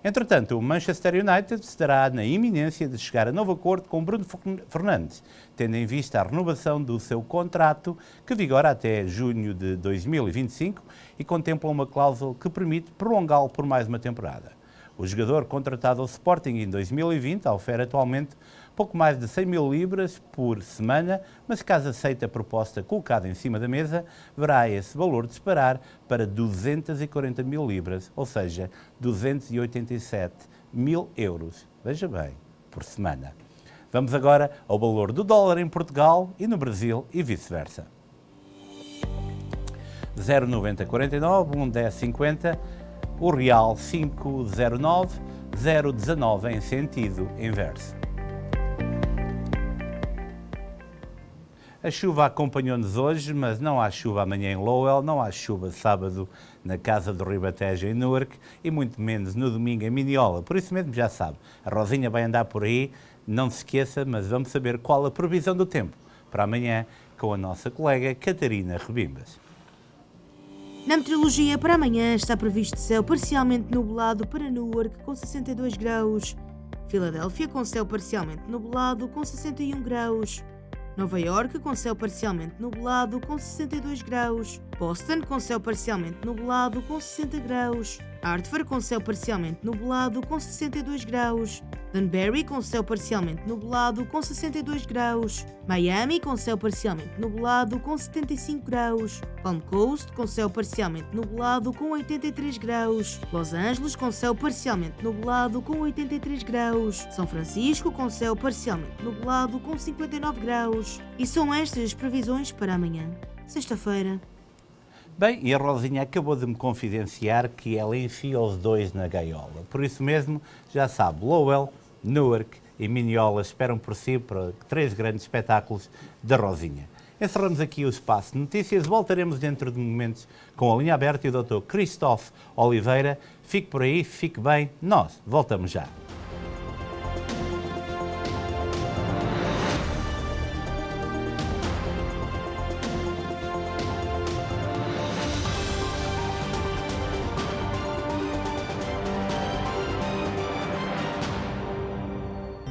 Entretanto, o Manchester United estará na iminência de chegar a novo acordo com Bruno Fernandes, tendo em vista a renovação do seu contrato, que vigora até junho de 2025 e contempla uma cláusula que permite prolongá-lo por mais uma temporada. O jogador, contratado ao Sporting em 2020, oferece atualmente pouco mais de 100 mil libras por semana, mas caso aceite a proposta colocada em cima da mesa, verá esse valor disparar para 240 mil libras, ou seja, 287 mil euros. Veja bem, por semana. Vamos agora ao valor do dólar em Portugal e no Brasil e vice-versa. 0,9049, 1,1050, o real 5,09, 0,19 em sentido inverso. A chuva acompanhou-nos hoje, mas não há chuva amanhã em Lowell, não há chuva sábado na Casa do Ribatejo em Newark e muito menos no domingo em Minneola. Por isso mesmo já sabe, a Rosinha vai andar por aí, não se esqueça, mas vamos saber qual a previsão do tempo para amanhã com a nossa colega Catarina Rebimbas. Na meteorologia, para amanhã está previsto céu parcialmente nublado para Newark com 62 graus, Filadélfia com céu parcialmente nublado com 61 graus, Nova Iorque com céu parcialmente nublado com 62 graus, Boston com céu parcialmente nublado com 60 graus, Hartford com céu parcialmente nublado com 62 graus, Danbury com céu parcialmente nublado com 62 graus, Miami com céu parcialmente nublado com 75 graus, Palm Coast com céu parcialmente nublado com 83 graus, Los Angeles com céu parcialmente nublado com 83 graus, São Francisco com céu parcialmente nublado com 59 graus. E são estas as previsões para amanhã, sexta-feira. Bem, e a Rosinha acabou de me confidenciar que ela enfia os dois na gaiola. Por isso mesmo, já sabe, Lowell, Newark e Minneola esperam por si para 3 grandes espetáculos da Rosinha. Encerramos aqui o Espaço de Notícias. Voltaremos dentro de momentos com a linha aberta e o Dr. Christophe Oliveira. Fique por aí, fique bem. Nós voltamos já.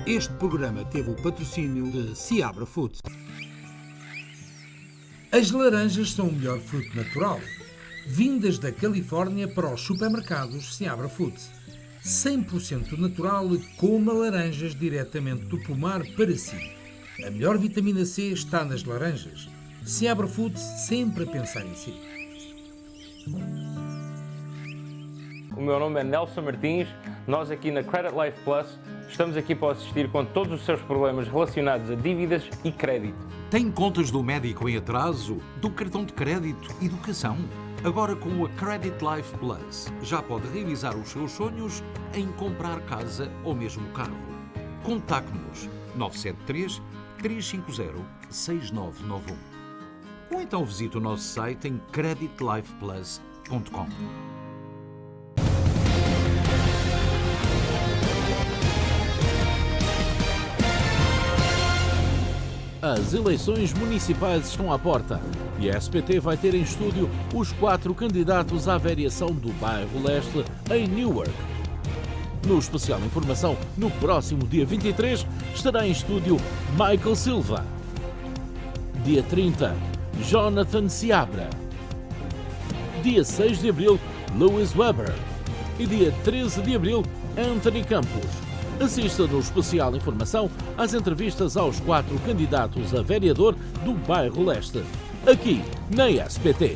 Este programa teve o patrocínio de Seabra Foods. As laranjas são o melhor fruto natural. Vindas da Califórnia para os supermercados Seabra Foods. 100% natural, coma laranjas diretamente do pomar para si. A melhor vitamina C está nas laranjas. Seabra Foods, sempre a pensar em si. O meu nome é Nelson Martins. Nós aqui na Credit Life Plus estamos aqui para assistir com todos os seus problemas relacionados a dívidas e crédito. Tem contas do médico em atraso, do cartão de crédito, educação? Agora com a Credit Life Plus já pode realizar os seus sonhos em comprar casa ou mesmo carro. Contacte-nos 973 350 6991 ou então visite o nosso site em creditlifeplus.com. As eleições municipais estão à porta e a SPT vai ter em estúdio os 4 candidatos à vereação do bairro Leste em Newark. No especial Informação, no próximo dia 23, estará em estúdio Michael Silva. Dia 30, Jonathan Seabra. Dia 6 de abril, Lewis Weber. E dia 13 de abril, Anthony Campos. Assista no especial Informação às entrevistas aos 4 candidatos a vereador do bairro Leste, aqui na SPT.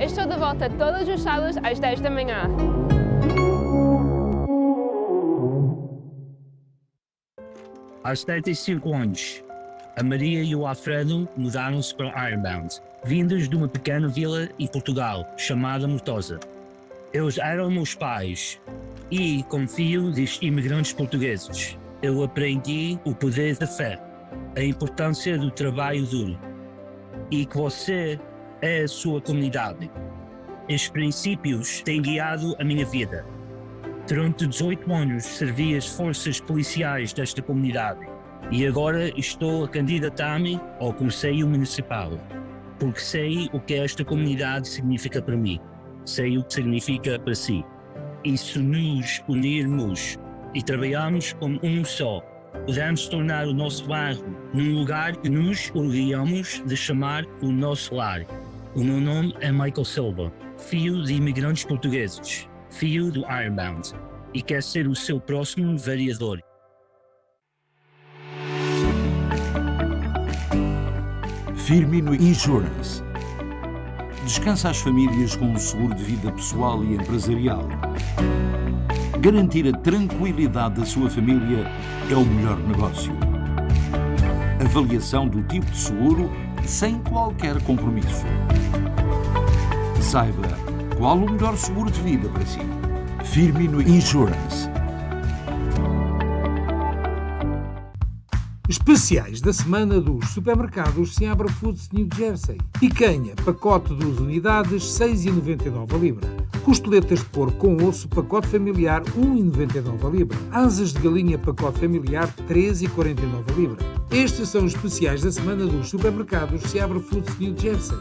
Estou de volta todos os sábados às 10 da manhã. Aos 75 anos, a Maria e o Alfredo mudaram-se para Ironbound, vindos de uma pequena vila em Portugal, chamada Mortosa. Eles eram meus pais e, como filho dos imigrantes portugueses, eu aprendi o poder da fé, a importância do trabalho duro e que você é a sua comunidade. Estes princípios têm guiado a minha vida. Durante 18 anos servi as forças policiais desta comunidade E agora estou a candidatar-me ao Conselho Municipal, porque sei o que esta comunidade significa para mim, sei o que significa para si. E se nos unirmos e trabalharmos como um só, podemos tornar o nosso bairro num lugar que nos orgulhamos de chamar o nosso lar. O meu nome é Michael Silva, filho de imigrantes portugueses, filho do Ironbound, e quero ser o seu próximo vereador. Firmino Insurance. Descansa às famílias com um seguro de vida pessoal e empresarial. Garantir a tranquilidade da sua família é o melhor negócio. Avaliação do tipo de seguro sem qualquer compromisso. Saiba qual o melhor seguro de vida para si. Firmino Insurance. Especiais da semana dos supermercados Seabra Foods New Jersey. Picanha, pacote de 12 unidades, 6,99 a libra. Costeletas de porco com osso, pacote familiar, 1,99 a libra. Asas de galinha, pacote familiar, 3,49 a libra. Estes são os especiais da semana dos supermercados Seabra Foods New Jersey.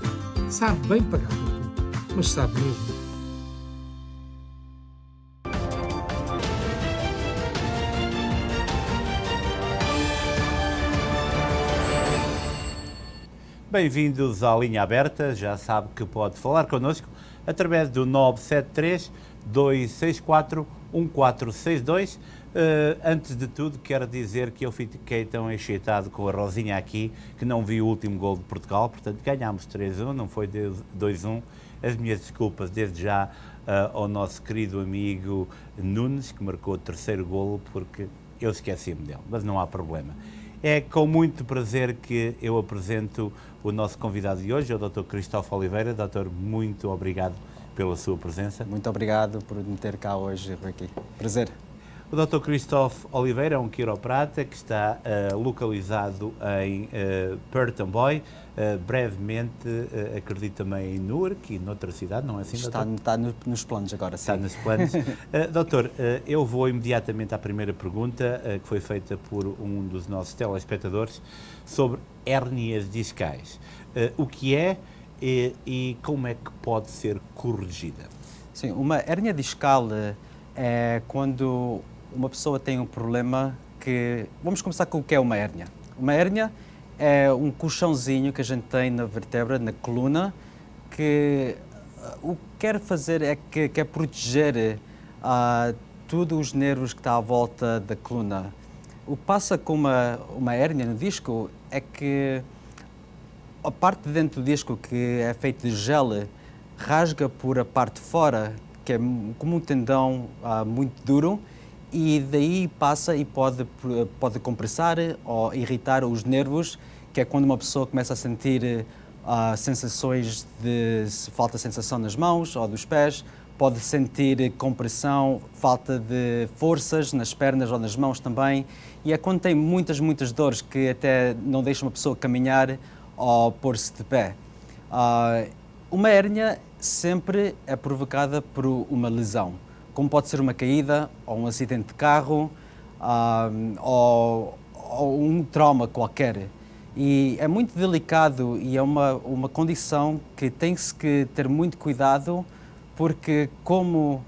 Sabe bem pagar por tudo, mas sabe mesmo. Bem-vindos à Linha Aberta, já sabe que pode falar connosco através do 973-264-1462. Antes de tudo, quero dizer que eu fiquei tão excitado com a Rosinha aqui, que não vi o último gol de Portugal, portanto ganhámos 3-1, não foi 2-1. As minhas desculpas desde já ao nosso querido amigo Nunes, que marcou o terceiro golo, porque eu esqueci-me dele, mas não há problema. É com muito prazer que eu apresento o nosso convidado de hoje, o Dr. Cristóvão Oliveira. Doutor, muito obrigado pela sua presença. Muito obrigado por me ter cá hoje, Ricky. Prazer. O Dr. Cristóvão Oliveira é um quiroprata que está localizado em Perth Amboy, brevemente, acredito também em Newark e noutra cidade, não é assim, doutor? Está nos planos agora, sim. Está nos planos. Doutor, eu vou imediatamente à primeira pergunta, que foi feita por um dos nossos telespectadores, sobre hérnias discais. O que é e como é que pode ser corrigida? Sim, uma hérnia discal é quando uma pessoa tem um problema que... Vamos começar com o que é uma hérnia. Uma hérnia é um colchãozinho que a gente tem na vértebra, na coluna, que o que quer fazer é que quer proteger todos os nervos que estão à volta da coluna. O que passa com uma hérnia no disco é que a parte de dentro do disco, que é feita de gel, rasga por a parte de fora, que é como um tendão muito duro, e daí passa e pode compressar ou irritar os nervos, que é quando uma pessoa começa a sentir sensações de falta de sensação nas mãos ou dos pés, pode sentir compressão, falta de forças nas pernas ou nas mãos também, e é quando tem muitas dores que até não deixam uma pessoa caminhar ou pôr-se de pé. Uma hérnia sempre é provocada por uma lesão, como pode ser uma caída, ou um acidente de carro, ou um trauma qualquer. E é muito delicado e é uma condição que tem-se que ter muito cuidado, porque como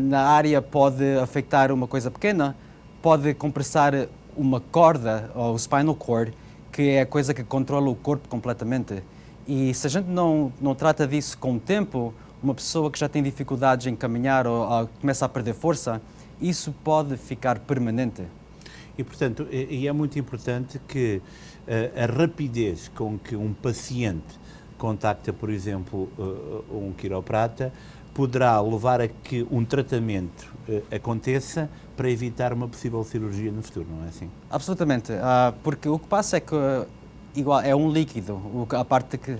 na área pode afetar uma coisa pequena, pode compressar uma corda, ou o spinal cord, que é a coisa que controla o corpo completamente. E se a gente não trata disso com o tempo, uma pessoa que já tem dificuldades em caminhar ou começa a perder força, isso pode ficar permanente. E, portanto, é muito importante que a rapidez com que um paciente contacta, por exemplo, um quiroprata, poderá levar a que um tratamento aconteça para evitar uma possível cirurgia no futuro, não é assim? Absolutamente, porque o que passa é que igual é um líquido, a parte que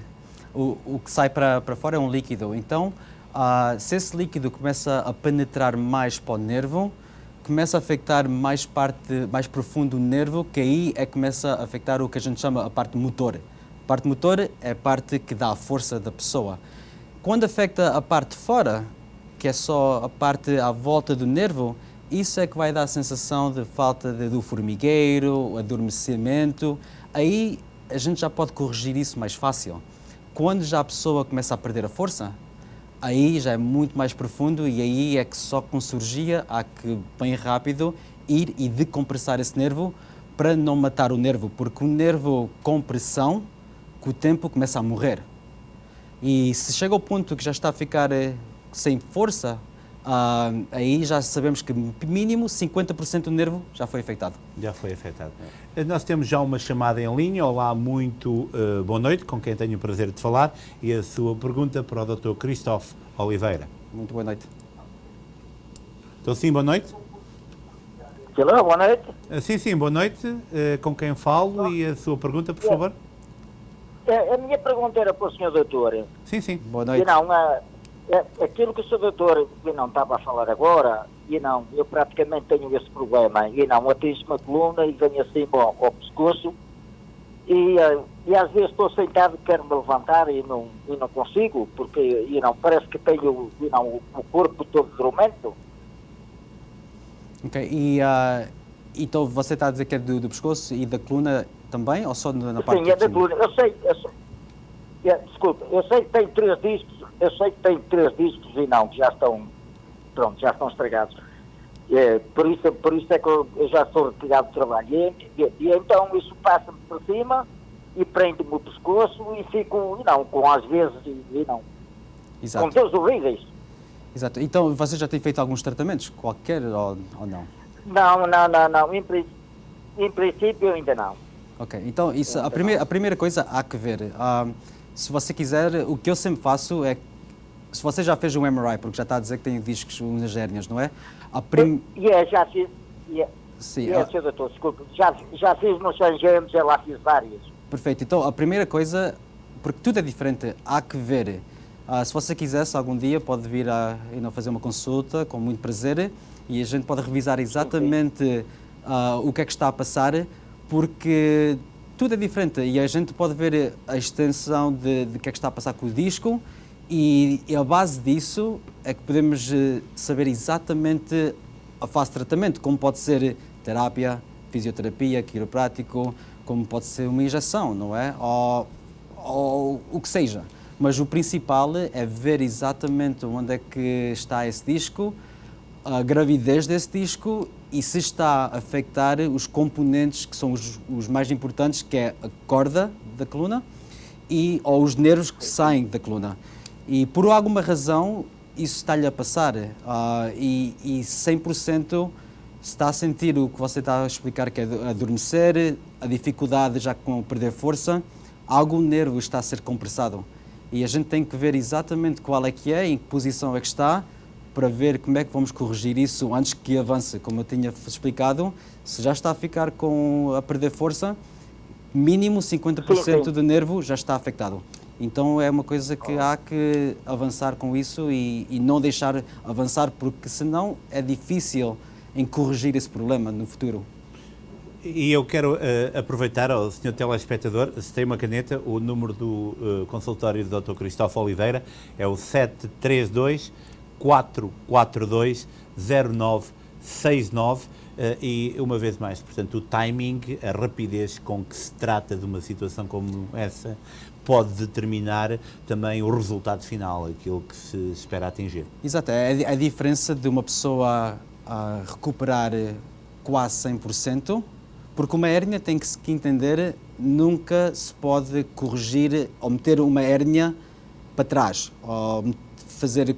o que sai para fora é um líquido. Então, se esse líquido começa a penetrar mais para o nervo, começa a afetar mais profundo o nervo, que aí começa a afetar o que a gente chama a parte motor. A parte motor é a parte que dá a força da pessoa. Quando afeta a parte de fora, que é só a parte à volta do nervo, isso é que vai dar a sensação de falta do formigueiro, adormecimento. Aí a gente já pode corrigir isso mais fácil. Quando já a pessoa começa a perder a força, aí já é muito mais profundo e aí é que só com cirurgia há que, bem rápido, ir e decompressar esse nervo para não matar o nervo, porque o nervo com pressão, com o tempo, começa a morrer. E se chega ao ponto que já está a ficar sem força, aí já sabemos que mínimo 50% do nervo já foi afetado. Já foi afetado. Nós temos já uma chamada em linha. Olá, muito boa noite, com quem tenho o prazer de falar. E a sua pergunta para o Dr. Christophe Oliveira. Muito boa noite. Estou sim, boa noite. Olá, boa noite. Sim, boa noite. Com quem falo e a sua pergunta, por favor? A minha pergunta era para o Sr. Doutor. Sim. Boa noite. E não, aquilo que o Sr. Doutor não estava a falar agora, eu praticamente tenho esse problema. Atinge-me a coluna e venho assim ao pescoço. E às vezes estou sentado, quero-me levantar e não consigo, porque parece que tenho o corpo todo dormente. Ok, então você está a dizer que é do pescoço e da coluna também, ou só na parte Sim, é da coluna. Eu sei que tem 3 discos, e que já estão estragados. Por isso é que eu já sou retirado do trabalho. E então isso passa-me por cima e prende-me o pescoço e fico, com às vezes, Exato. com dores horríveis. Exato. Então, você já tem feito alguns tratamentos, qualquer ou não? Não. Em princípio, ainda não. Ok, então isso, a primeira coisa há que ver. Se você quiser, o que eu sempre faço é, se você já fez um MRI, porque já está a dizer que tem discos nas hérnias, não é? Já fiz. Sim. Sr. Doutor, desculpe. Já fiz nos Sangemes, lá fiz várias. Perfeito. Então, a primeira coisa, porque tudo é diferente, há que ver. Se você quisesse, algum dia pode vir a fazer uma consulta, com muito prazer, e a gente pode revisar exatamente o que é que está a passar, porque tudo é diferente e a gente pode ver a extensão de que é que está a passar com o disco e a base disso é que podemos saber exatamente a fase de tratamento, como pode ser terapia, fisioterapia, quiroprático, como pode ser uma injeção, não é? Ou o que seja. Mas o principal é ver exatamente onde é que está esse disco, a gravidez desse disco e se está a afetar os componentes que são os mais importantes, que é a corda da coluna ou os nervos que saem da coluna. E por alguma razão isso está-lhe a passar e 100% está a sentir o que você está a explicar, que é adormecer, a dificuldade já com perder força, algum nervo está a ser compressado. E a gente tem que ver exatamente qual é que é, em que posição é que está, para ver como é que vamos corrigir isso antes que avance. Como eu tinha explicado, se já está a ficar a perder força, mínimo 50% do nervo já está afetado. Então é uma coisa que há que avançar com isso e não deixar avançar, porque senão é difícil em corrigir esse problema no futuro. E eu quero aproveitar ao Sr. telespectador, se tem uma caneta, o número do consultório do Dr. Christophe Oliveira é o 732-442-0969 e, uma vez mais, portanto, o timing, a rapidez com que se trata de uma situação como essa pode determinar também o resultado final, aquilo que se espera atingir. Exato, é a diferença de uma pessoa a recuperar quase 100%, porque uma hérnia tem que se entender, nunca se pode corrigir ou meter uma hérnia para trás, ou fazer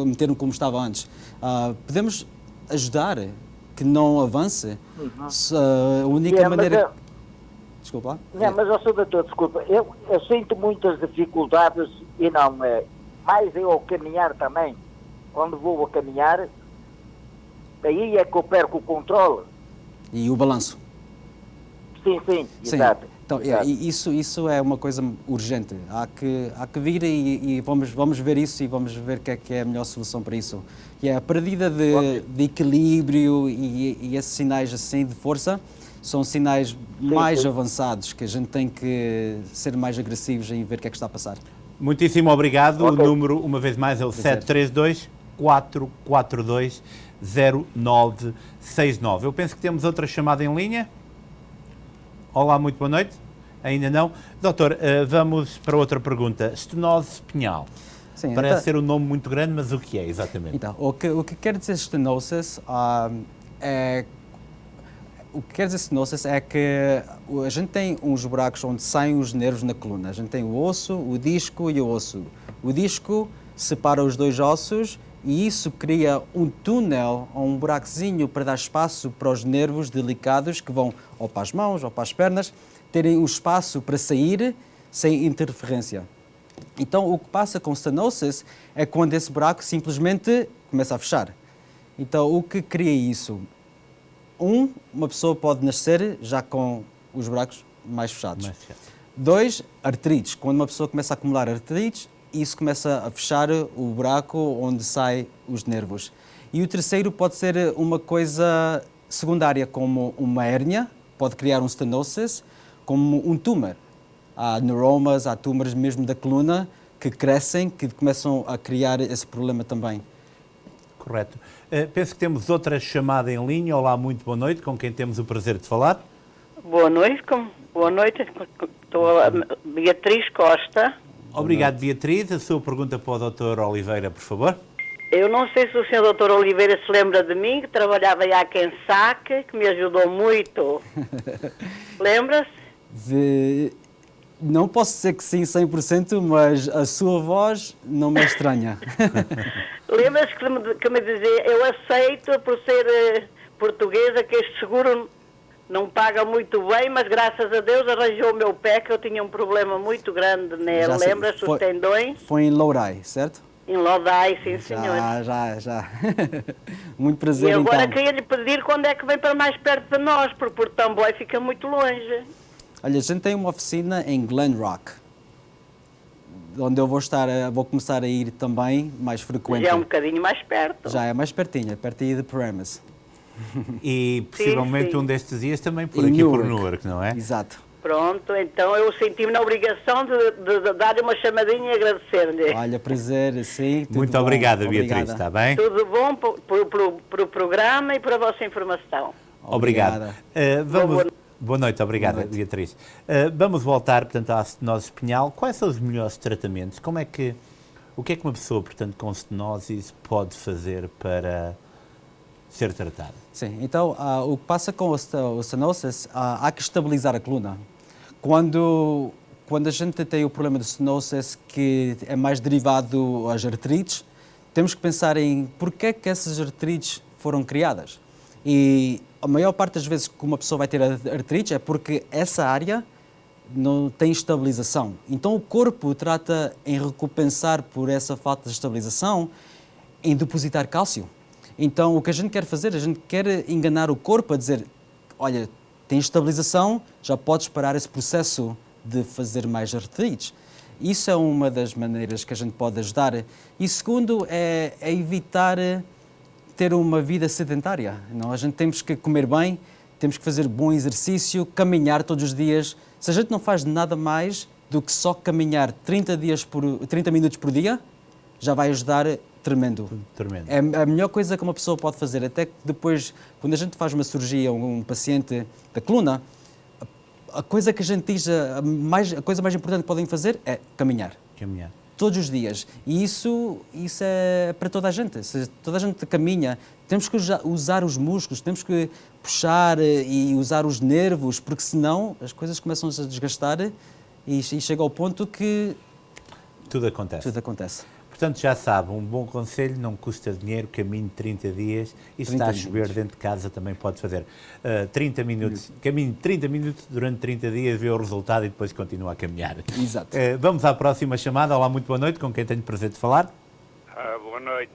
meter como estava antes. Podemos ajudar que não avance. A única maneira... Desculpa lá. Não, mas, Sr. Doutor, desculpa, eu sinto muitas dificuldades e mais eu ao caminhar também. Quando vou a caminhar, aí é que eu perco o controle. E o balanço. Sim, exato. Então, exato. Isso é uma coisa urgente. Há que vir e vamos ver isso e vamos ver o que é a melhor solução para isso. E a perdida de equilíbrio e esses sinais assim de força são sinais mais avançados, que a gente tem que ser mais agressivos em ver o que é que está a passar. Muitíssimo obrigado. O número, uma vez mais, é o 732 984420969. Eu penso que temos outra chamada em linha. Olá, muito boa noite. Ainda não. Doutor, vamos para outra pergunta. Estenose penhal. Sim, parece então, ser um nome muito grande, mas o que é exatamente? Então, o que quer dizer stenosis é que a gente tem uns buracos onde saem os nervos na coluna. A gente tem o osso, o disco e o osso. O disco separa os dois ossos e isso cria um túnel ou um buracozinho para dar espaço para os nervos delicados que vão ou para as mãos ou para as pernas terem um espaço para sair sem interferência. Então, o que passa com stenosis é quando esse buraco simplesmente começa a fechar. Então, o que cria isso? Uma pessoa pode nascer já com os buracos mais fechados. 2, artrites. Quando uma pessoa começa a acumular artrites, isso começa a fechar o buraco onde saem os nervos. E o terceiro pode ser uma coisa secundária, como uma hérnia, pode criar um stenosis, como um tumor. Há neuromas, há tumores mesmo da coluna que crescem, que começam a criar esse problema também. Correto. Penso que temos outra chamada em linha. Olá, muito boa noite, com quem temos o prazer de falar. Boa noite, estou a Beatriz Costa. Obrigado, Beatriz. A sua pergunta para o Dr. Oliveira, por favor. Eu não sei se o Sr. Dr. Oliveira se lembra de mim, que trabalhava aí em Saque, que me ajudou muito. Lembra-se? Não posso dizer que sim 100%, mas a sua voz não me é estranha. Lembra-se que me dizia, eu aceito por ser portuguesa que este seguro não paga muito bem, mas graças a Deus arranjou o meu pé, que eu tinha um problema muito grande nele. Lembra-se os tendões? Foi em Lourai, certo? Em Lodai, sim, senhor. Já. Muito prazer, e agora então. queria lhe pedir quando é que vem para mais perto de nós, porque Portão Boy fica muito longe. Olha, a gente tem uma oficina em Glen Rock, onde eu vou começar a ir também mais frequente. Já é um bocadinho mais perto. Já é mais pertinho, é perto aí de Paramus. E possivelmente sim. Um destes dias também por aqui por Newark, não é? Exato. Pronto, então eu senti-me na obrigação de dar-lhe uma chamadinha e agradecer-lhe. Olha, prazer, sim. Muito obrigado, Beatriz, está bem? Tudo bom para o programa e para a vossa informação. Obrigado. Boa noite, obrigada, Beatriz. Vamos voltar, portanto, à estenose espinhal. Quais são os melhores tratamentos? O que é que uma pessoa, portanto, com estenose pode fazer para ser tratada? Sim, então, o que passa com o stenosis, há que estabilizar a coluna. Quando a gente tem o problema de stenosis, que é mais derivado às artrites, temos que pensar em porquê que essas artrites foram criadas. E a maior parte das vezes que uma pessoa vai ter artrites é porque essa área não tem estabilização. Então o corpo trata em recompensar por essa falta de estabilização em depositar cálcio. Então o que a gente quer fazer, a gente quer enganar o corpo a dizer, olha, tem estabilização, já podes parar esse processo de fazer mais artrites. Isso é uma das maneiras que a gente pode ajudar. E segundo é evitar ter uma vida sedentária. Não? A gente temos que comer bem, temos que fazer bom exercício, caminhar todos os dias. Se a gente não faz nada mais do que só caminhar 30 minutos por dia, já vai ajudar tremendo. É a melhor coisa que uma pessoa pode fazer. Até que depois, quando a gente faz uma cirurgia a um paciente da coluna, a coisa que a gente diz, a coisa mais importante que podem fazer é caminhar. Todos os dias. E isso é para toda a gente. Se toda a gente caminha, temos que usar os músculos, temos que puxar e usar os nervos, porque senão as coisas começam a desgastar e chega ao ponto que tudo acontece. Portanto, já sabe, um bom conselho, não custa dinheiro, caminhe 30 dias e se está a chover dentro de casa também pode fazer 30 minutos, caminhe 30 minutos durante 30 dias, vê o resultado e depois continua a caminhar. Exato. Vamos à próxima chamada. Olá, muito boa noite, com quem tenho o prazer de falar? Boa noite.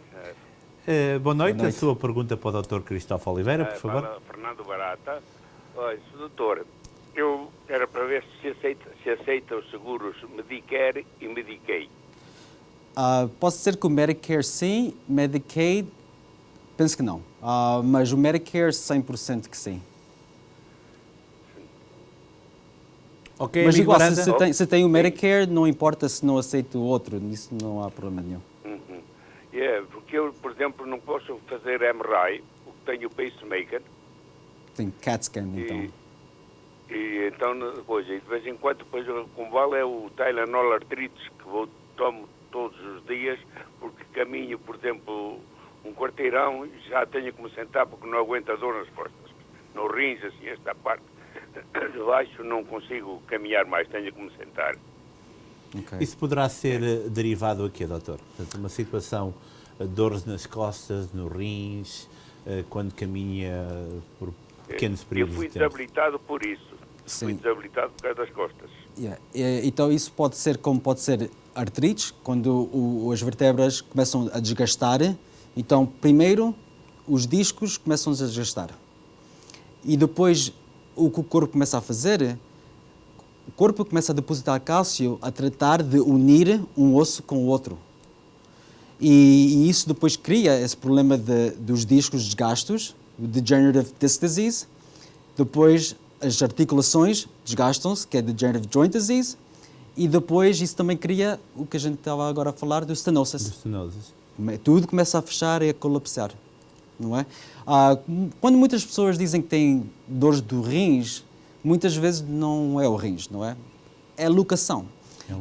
Boa noite, a sua pergunta para o Dr. Cristóvão Oliveira, por favor. Para Fernando Barata. Olha, doutor, eu era para ver se aceita os seguros Medicare e Medicaid. Posso dizer que o Medicare sim, Medicaid, penso que não. Mas o Medicare 100% que sim. Ok, mas igual, se tem o Medicare, não importa se não aceita o outro, nisso não há problema nenhum. Porque que eu, por exemplo, não posso fazer MRI, porque tenho pacemaker. Tem CAT scan, então. E então, depois, de vez em quando, depois, como vale é o Tylenol artritis, que tomo todos os dias, porque caminho, por exemplo, um quarteirão e já tenho que me sentar porque não aguento a dor nas costas. Nos rins, assim, esta parte de baixo não consigo caminhar mais, tenho que me sentar. Okay. Isso poderá ser derivado a quê, doutor? Portanto, uma situação, dores nas costas, nos rins, quando caminha por pequenos períodos de tempo. Eu fui desabilitado por isso. Sim. Fui desabilitado por causa das costas. Yeah. Então isso pode ser como pode ser artrite, quando as vértebras começam a desgastar. Então, primeiro, os discos começam a desgastar. E depois, o que o corpo começa a fazer, o corpo começa a depositar cálcio a tratar de unir um osso com o outro. E isso depois cria esse problema dos discos desgastos, o degenerative disc disease. Depois, as articulações desgastam-se, que é degenerative joint disease. E depois, isso também cria o que a gente estava agora a falar, do stenosis. Tudo começa a fechar e a colapsar, não é? Quando muitas pessoas dizem que têm dores do rins, muitas vezes não é o rins, não é? É a locação.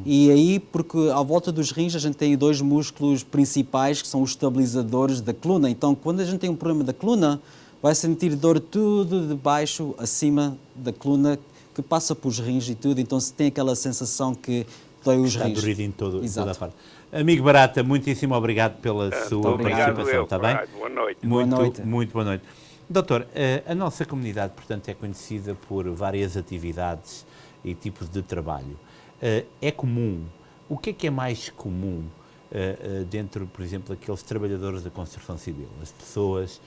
E aí, porque à volta dos rins a gente tem dois músculos principais que são os estabilizadores da coluna. Então, quando a gente tem um problema da coluna, vai sentir dor tudo de baixo, acima da coluna, que passa pelos rins e tudo. Então, se tem aquela sensação que dói os rins. Está dorido em toda a parte. Amigo Barata, muitíssimo obrigado pela sua participação, está bem? Boa noite. Muito boa noite. Doutor, a nossa comunidade, portanto, é conhecida por várias atividades e tipos de trabalho. É comum, o que é mais comum dentro, por exemplo, daqueles trabalhadores da construção civil? As pessoas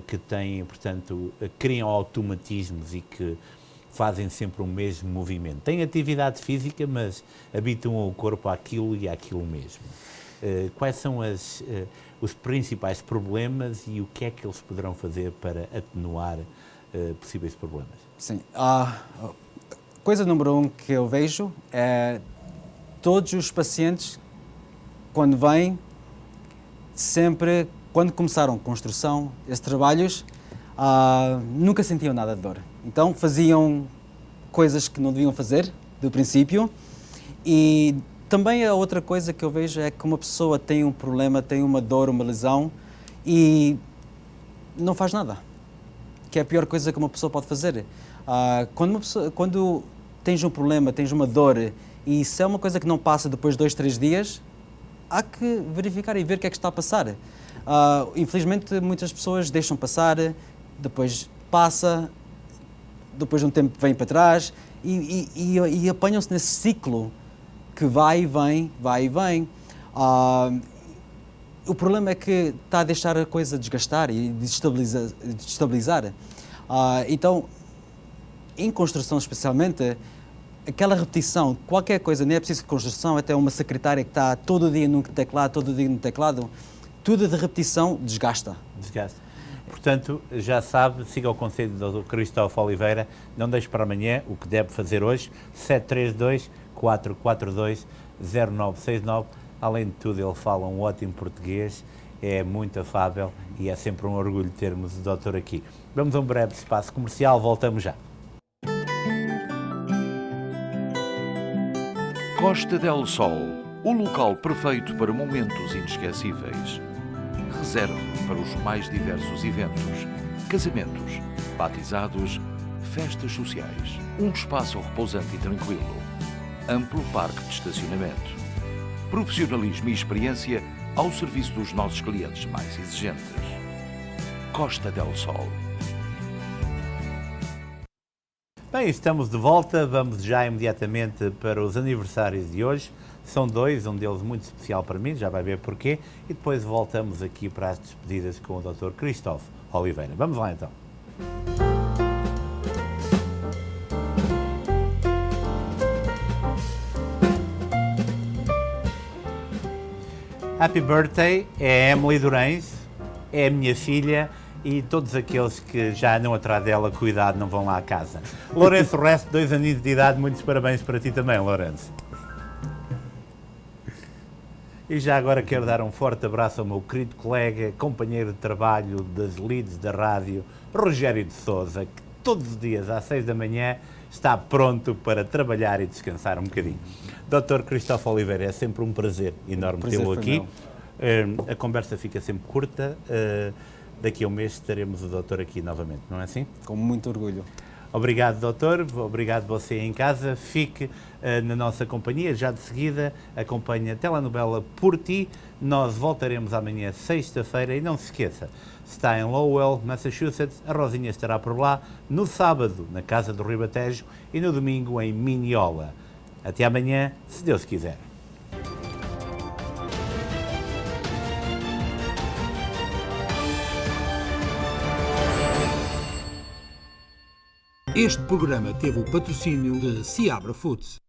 que têm, portanto, criam automatismos e que fazem sempre o mesmo movimento. Têm atividade física, mas habituam o corpo àquilo e àquilo mesmo. Quais são os principais problemas e o que é que eles poderão fazer para atenuar possíveis problemas? Sim. Coisa número 1 que eu vejo é todos os pacientes, quando vêm, sempre, quando começaram construção, esses trabalhos, nunca sentiam nada de dor. Então faziam coisas que não deviam fazer do princípio. E também a outra coisa que eu vejo é que uma pessoa tem um problema, tem uma dor, uma lesão e não faz nada, que é a pior coisa que uma pessoa pode fazer. Quando tens um problema, tens uma dor e se é uma coisa que não passa depois de 2, 3 dias, há que verificar e ver o que é que está a passar. Infelizmente muitas pessoas deixam passar, depois passa, depois de um tempo vem para trás e apanham-se nesse ciclo que vai e vem, vai e vem. O problema é que está a deixar a coisa desgastar e destabilizar. Então, em construção especialmente, aquela repetição, qualquer coisa, nem é preciso construção, até uma secretária que está todo dia no teclado, tudo de repetição desgasta. Portanto, já sabe, siga o conselho do Dr. Cristóvão Oliveira, não deixe para amanhã o que deve fazer hoje, 732-442-0969. Além de tudo, ele fala um ótimo português, é muito afável e é sempre um orgulho termos o doutor aqui. Vamos a um breve espaço comercial, voltamos já. Costa del Sol, o local perfeito para momentos inesquecíveis. Reserve para os mais diversos eventos, casamentos, batizados, festas sociais. Um espaço repousante e tranquilo. Amplo parque de estacionamento. Profissionalismo e experiência ao serviço dos nossos clientes mais exigentes. Costa del Sol. Bem, estamos de volta, vamos já imediatamente para os aniversários de hoje. São 2, um deles muito especial para mim, já vai ver porquê, e depois voltamos aqui para as despedidas com o Dr. Cristóvão Oliveira. Vamos lá então. Happy birthday é a Emily Durães, é a minha filha e todos aqueles que já andam atrás dela, cuidado, não vão lá à casa. Lourenço Resto, 2 aninhos de idade, muitos parabéns para ti também, Lourenço. E já agora quero dar um forte abraço ao meu querido colega, companheiro de trabalho das leads da rádio, Rogério de Sousa, que todos os dias às 6 da manhã está pronto para trabalhar e descansar um bocadinho. Dr. Cristóvão Oliveira, é sempre um prazer enorme tê-lo aqui. A conversa fica sempre curta. Daqui a um mês teremos o doutor aqui novamente, não é assim? Com muito orgulho. Obrigado, doutor. Obrigado você em casa. Fique na nossa companhia. Já de seguida acompanhe a telenovela Por Ti. Nós voltaremos amanhã, sexta-feira. E não se esqueça, se está em Lowell, Massachusetts, a Rosinha estará por lá. No sábado, na Casa do Ribatejo. E no domingo, em Miniola. Até amanhã, se Deus quiser. Este programa teve o patrocínio de Seabra Foods.